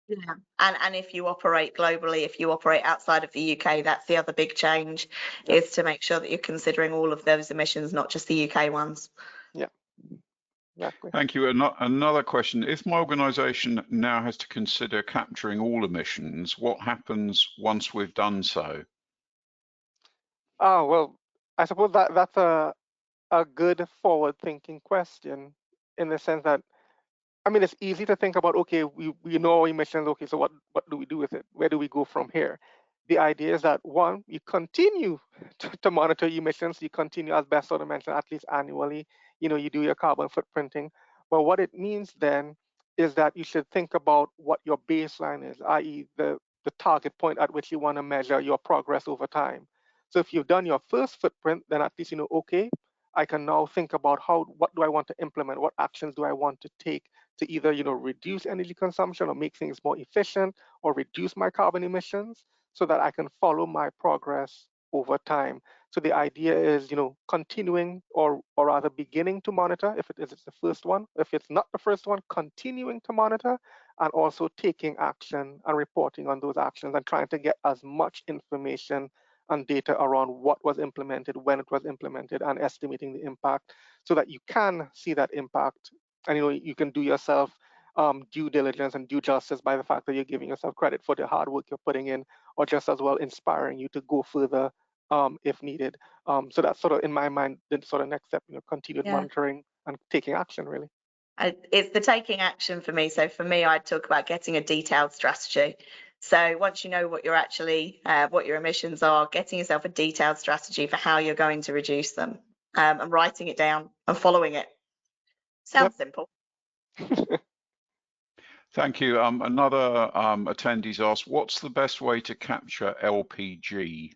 Yeah, and if you operate globally, if you operate outside of the UK, that's the other big change, is to make sure that you're considering all of those emissions, not just the UK ones. Yeah. Exactly. Thank you. Another question. If my organisation now has to consider capturing all emissions, what happens once we've done so? Well, I suppose that's a good forward-thinking question, in the sense that, I mean, it's easy to think about, okay, we know our emissions, okay, so what do we do with it? Where do we go from here? The idea is that, one, you continue to monitor emissions, you continue, as Beth sort of mentioned, at least annually, you do your carbon footprinting. But what it means then is that you should think about what your baseline is, i.e. the target point at which you want to measure your progress over time. So if you've done your first footprint, then at least you know, okay, I can now think about what do I want to implement? What actions do I want to take to either, reduce energy consumption or make things more efficient or reduce my carbon emissions, so that I can follow my progress over time. So the idea is, continuing, or rather beginning to monitor if it's the first one. If it's not the first one, continuing to monitor, and also taking action and reporting on those actions, and trying to get as much information and data around what was implemented, when it was implemented, and estimating the impact, so that you can see that impact, and you can do yourself due diligence and due justice by the fact that you're giving yourself credit for the hard work you're putting in, or just as well inspiring you to go further if needed. So that's sort of, in my mind, the sort of next step, continued monitoring and taking action, really. It's the taking action for me. So for me, I'd talk about getting a detailed strategy. So once you know what you're actually, what your emissions are, getting yourself a detailed strategy for how you're going to reduce them, and writing it down and following it. Sounds simple. Thank you. Another attendee's asked, what's the best way to capture LPG?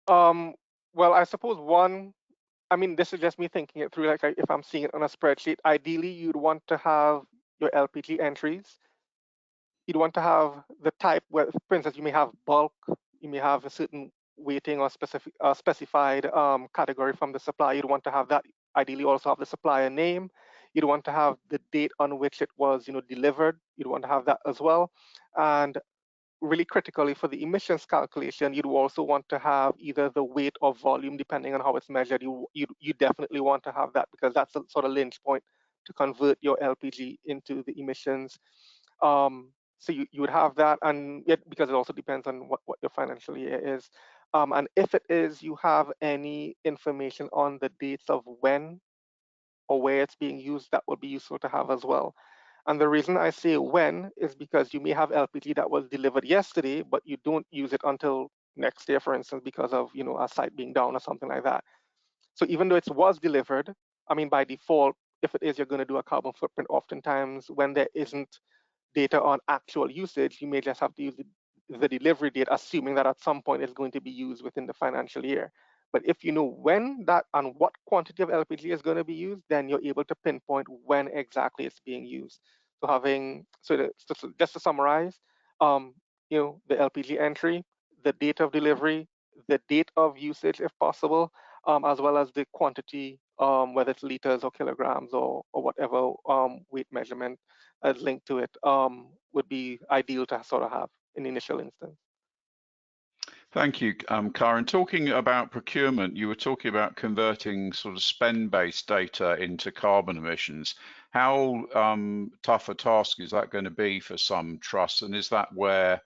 Well, I suppose one, I mean, this is just me thinking it through, like if I'm seeing it on a spreadsheet, ideally you'd want to have your LPG entries. You'd want to have the type where, for instance, you may have bulk, you may have a certain weighting or specified category from the supplier. You'd want to have that. Ideally also have the supplier name. You'd want to have the date on which it was, delivered. You'd want to have that as well. And really critically, for the emissions calculation, you'd also want to have either the weight or volume, depending on how it's measured. You definitely want to have that, because that's a sort of lynch point to convert your LPG into the emissions. So you would have that, and yet, because it also depends on what your financial year is. And if it is, you have any information on the dates of when or where it's being used, that would be useful to have as well. And the reason I say when is because you may have LPG that was delivered yesterday, but you don't use it until next year, for instance, because of a site being down or something like that. So even though it was delivered, I mean, by default, if it is, you're going to do a carbon footprint. Oftentimes, when there isn't data on actual usage, you may just have to use the delivery date, assuming that at some point it's going to be used within the financial year. But if you know when that and what quantity of LPG is going to be used, then you're able to pinpoint when exactly it's being used. So just to summarize, the LPG entry, the date of delivery, the date of usage if possible, as well as the quantity, whether it's liters or kilograms or whatever weight measurement is linked to it, would be ideal to sort of have in the initial instance. Thank you, Karen. Talking about procurement, you were talking about converting sort of spend-based data into carbon emissions. How tough a task is that going to be for some trusts? And is that where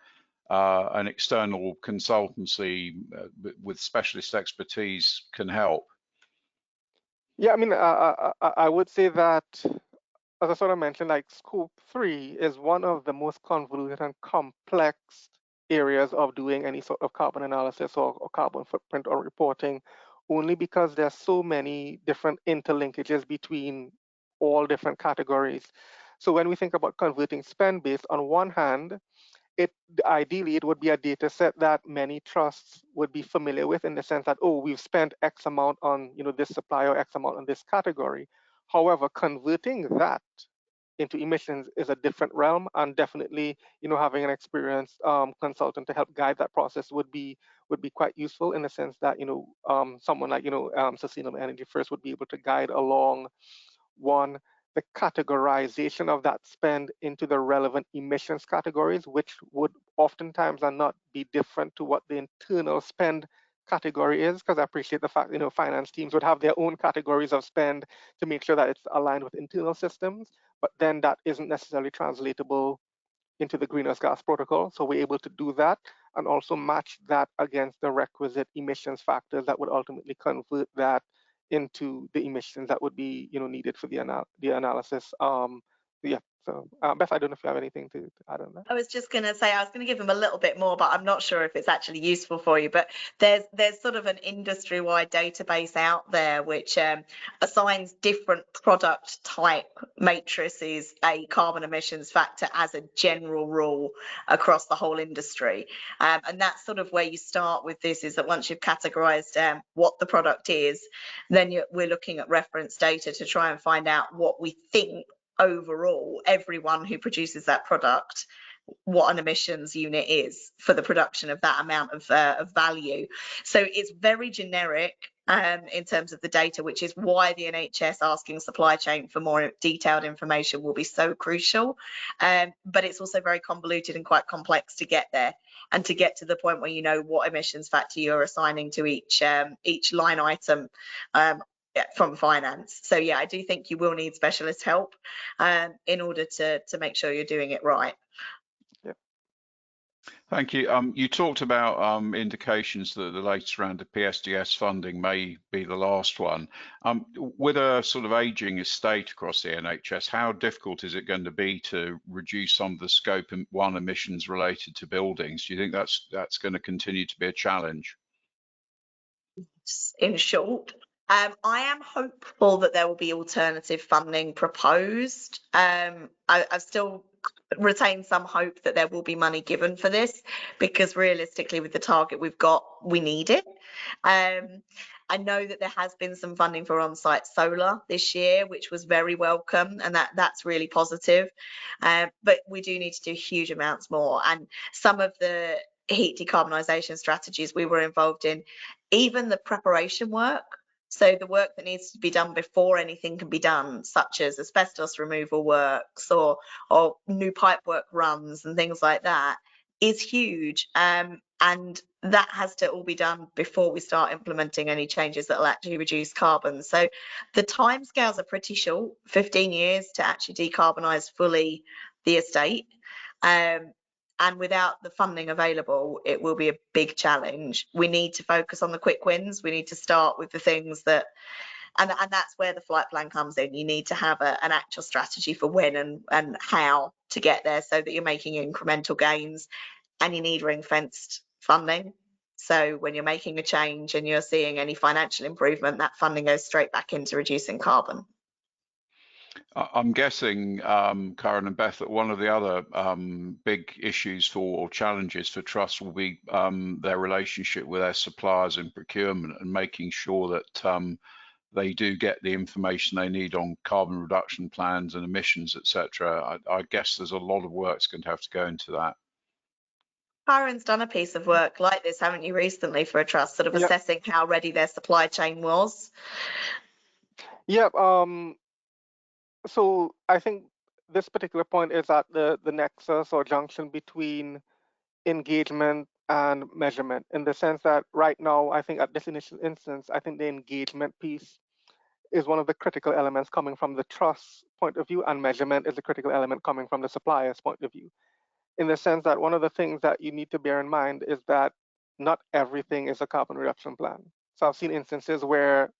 an external consultancy with specialist expertise can help? Yeah, I mean, I would say that, as I sort of mentioned, like scope 3 is one of the most convoluted and complex areas of doing any sort of carbon analysis or carbon footprint or reporting, only because there's so many different interlinkages between all different categories. So when we think about converting spend based, on one hand, ideally it would be a data set that many trusts would be familiar with, in the sense that, oh, we've spent X amount on this supplier, or X amount on this category. However, converting that into emissions is a different realm, and definitely having an experienced consultant to help guide that process would be quite useful, in the sense that someone like Sustainable Energy First would be able to guide along, one, the categorization of that spend into the relevant emissions categories, which would oftentimes are not be different to what the internal spend category is, because I appreciate the fact, finance teams would have their own categories of spend to make sure that it's aligned with internal systems, but then that isn't necessarily translatable into the greenhouse gas protocol. So we're able to do that and also match that against the requisite emissions factors that would ultimately convert that into the emissions that would be, needed for the analysis. Yeah. So Beth, I don't know if you have anything to add on that. I was just going to say, I was going to give them a little bit more, but I'm not sure if it's actually useful for you. But there's sort of an industry-wide database out there which assigns different product type matrices a carbon emissions factor as a general rule across the whole industry. And that's sort of where you start with this, is that once you've categorized what the product is, then we're looking at reference data to try and find out what we think overall everyone who produces that product, what an emissions unit is for the production of that amount of value. So it's very generic in terms of the data, which is why the NHS asking supply chain for more detailed information will be so crucial. But it's also very convoluted and quite complex to get there, and to get to the point where you know what emissions factor you're assigning to each line item from finance. So yeah, I do think you will need specialist help in order to make sure you're doing it right. Thank you. You talked about indications that the latest round of PSDS funding may be the last one. With a sort of ageing estate across the NHS, how difficult is it going to be to reduce some of the scope 1 emissions related to buildings? Do you think that's going to continue to be a challenge? In short, I am hopeful that there will be alternative funding proposed. I've still retain some hope that there will be money given for this, because realistically with the target we've got, we need it. I know that there has been some funding for on-site solar this year, which was very welcome, and that's really positive. But we do need to do huge amounts more. And some of the heat decarbonisation strategies we were involved in, even the preparation work, so the work that needs to be done before anything can be done, such as asbestos removal works or new pipe work runs and things like that, is huge. And that has to all be done before we start implementing any changes that will actually reduce carbon. So the timescales are pretty short, 15 years to actually decarbonise fully the estate. And without the funding available, it will be a big challenge. We need to focus on the quick wins. We need to start with the things that, and that's where the flight plan comes in. You need to have an actual strategy for when and how to get there, so that you're making incremental gains, and you need ring-fenced funding. So when you're making a change and you're seeing any financial improvement, that funding goes straight back into reducing carbon. I'm guessing, Karen and Beth, that one of the other big issues or challenges for trusts will be their relationship with their suppliers in procurement, and making sure that they do get the information they need on carbon reduction plans and emissions, etc. I guess there's a lot of work that's going to have to go into that. Karen's done a piece of work like this, haven't you, recently, for a trust, sort of assessing how ready their supply chain was? Yeah. So I think this particular point is at the nexus or junction between engagement and measurement, in the sense that right now, I think at this initial instance, I think the engagement piece is one of the critical elements coming from the trust point of view, and measurement is a critical element coming from the supplier's point of view. In the sense that one of the things that you need to bear in mind is that not everything is a carbon reduction plan. So I've seen instances where,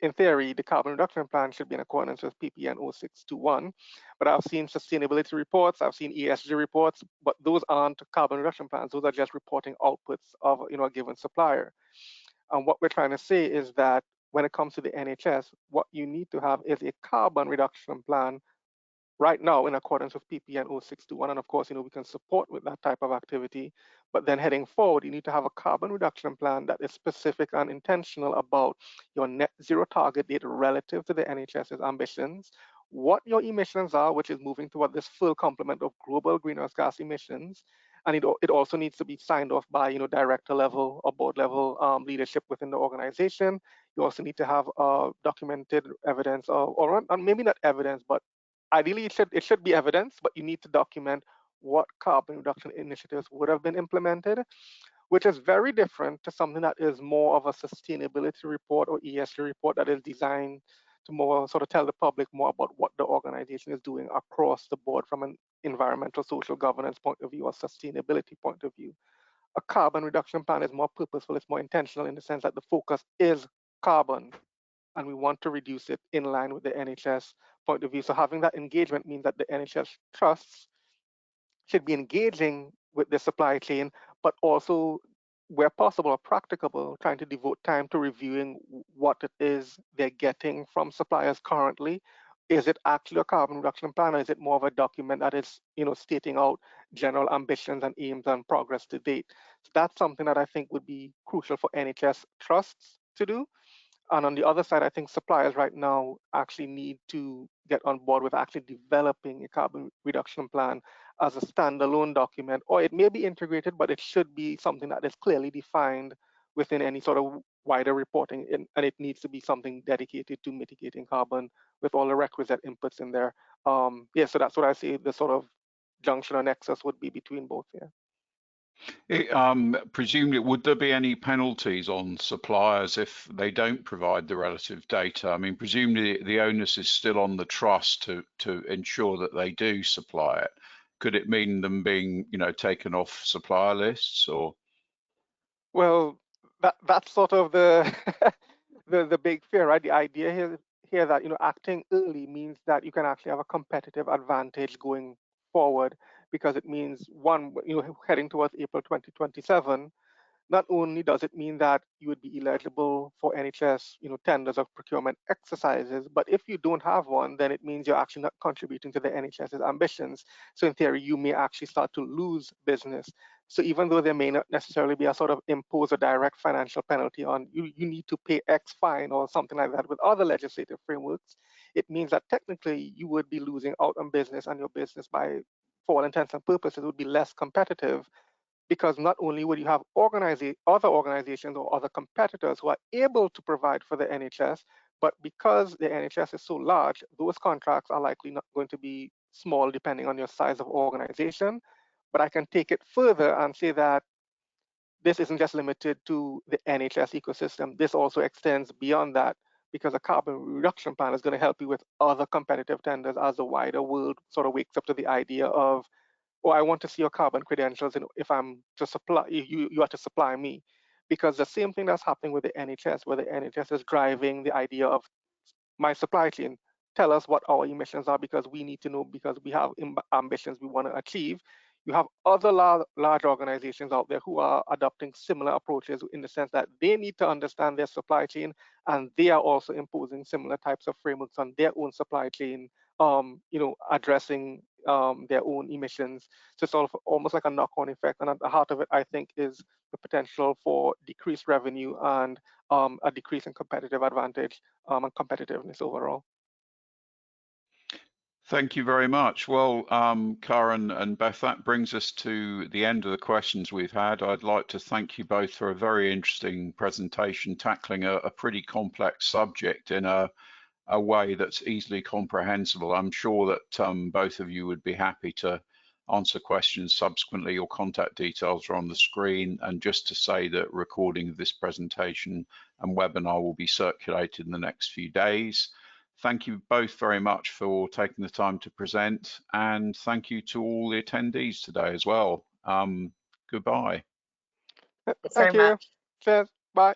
in theory, the carbon reduction plan should be in accordance with PPN 0621, but I've seen sustainability reports, I've seen ESG reports, but those aren't carbon reduction plans. Those are just reporting outputs of a given supplier. And what we're trying to say is that when it comes to the NHS, what you need to have is a carbon reduction plan right now in accordance with PPN 0621. And of course, we can support with that type of activity. But then heading forward, you need to have a carbon reduction plan that is specific and intentional about your net zero target date relative to the NHS's ambitions, what your emissions are, which is moving toward this full complement of global greenhouse gas emissions. And it also needs to be signed off by director level or board level leadership within the organization. You also need to have documented evidence, or maybe not evidence, but ideally it should be evidence, but you need to document what carbon reduction initiatives would have been implemented, which is very different to something that is more of a sustainability report or ESG report that is designed to more sort of tell the public more about what the organization is doing across the board from an environmental, social governance point of view or sustainability point of view. A carbon reduction plan is more purposeful, it's more intentional in the sense that the focus is carbon and we want to reduce it in line with the NHS point of view. So having that engagement means that the NHS trusts should be engaging with the supply chain, but also, where possible or practicable, trying to devote time to reviewing what it is they're getting from suppliers currently. Is it actually a carbon reduction plan, or is it more of a document that is, stating out general ambitions and aims and progress to date? So that's something that I think would be crucial for NHS trusts to do. And on the other side, I think suppliers right now actually need to get on board with actually developing a carbon reduction plan as a standalone document, or it may be integrated, but it should be something that is clearly defined within any sort of wider reporting, and it needs to be something dedicated to mitigating carbon with all the requisite inputs in there. Yeah, so that's what I say the sort of junction or nexus would be between both. Yeah. Presumably, would there be any penalties on suppliers if they don't provide the relative data? I mean, presumably the onus is still on the trust to ensure that they do supply it. Could it mean them being, taken off supplier lists or? Well, that's sort of the the big fear, right? The idea here that acting early means that you can actually have a competitive advantage going forward, because it means, one, heading towards April 2027, not only does it mean that you would be eligible for NHS, tenders of procurement exercises, but if you don't have one, then it means you're actually not contributing to the NHS's ambitions. So in theory, you may actually start to lose business. So even though there may not necessarily be a sort of impose a direct financial penalty on you, you need to pay X fine or something like that with other legislative frameworks, it means that technically you would be losing out on business, and your business, by for all intents and purposes, would be less competitive, because not only would you have other organizations or other competitors who are able to provide for the NHS, but because the NHS is so large, those contracts are likely not going to be small depending on your size of organization. But I can take it further and say that this isn't just limited to the NHS ecosystem. This also extends beyond that, because a carbon reduction plan is going to help you with other competitive tenders as the wider world sort of wakes up to the idea of, oh, I want to see your carbon credentials, and if I'm to supply you, you have to supply me. Because the same thing that's happening with the NHS, where the NHS is driving the idea of my supply chain, tell us what our emissions are, because we need to know, because we have ambitions we want to achieve. You have other large organizations out there who are adopting similar approaches, in the sense that they need to understand their supply chain, and they are also imposing similar types of frameworks on their own supply chain, addressing their own emissions. So it's almost like a knock-on effect. And at the heart of it, I think, is the potential for decreased revenue and a decrease in competitive advantage and competitiveness overall. Thank you very much. Well, Karen and Beth, that brings us to the end of the questions we've had. I'd like to thank you both for a very interesting presentation, tackling a pretty complex subject in a way that's easily comprehensible. I'm sure that both of you would be happy to answer questions subsequently. Your contact details are on the screen. And just to say that recording of this presentation and webinar will be circulated in the next few days. Thank you both very much for taking the time to present, and thank you to all the attendees today as well. Goodbye. Thanks Thank very you. much. Cheers. Bye.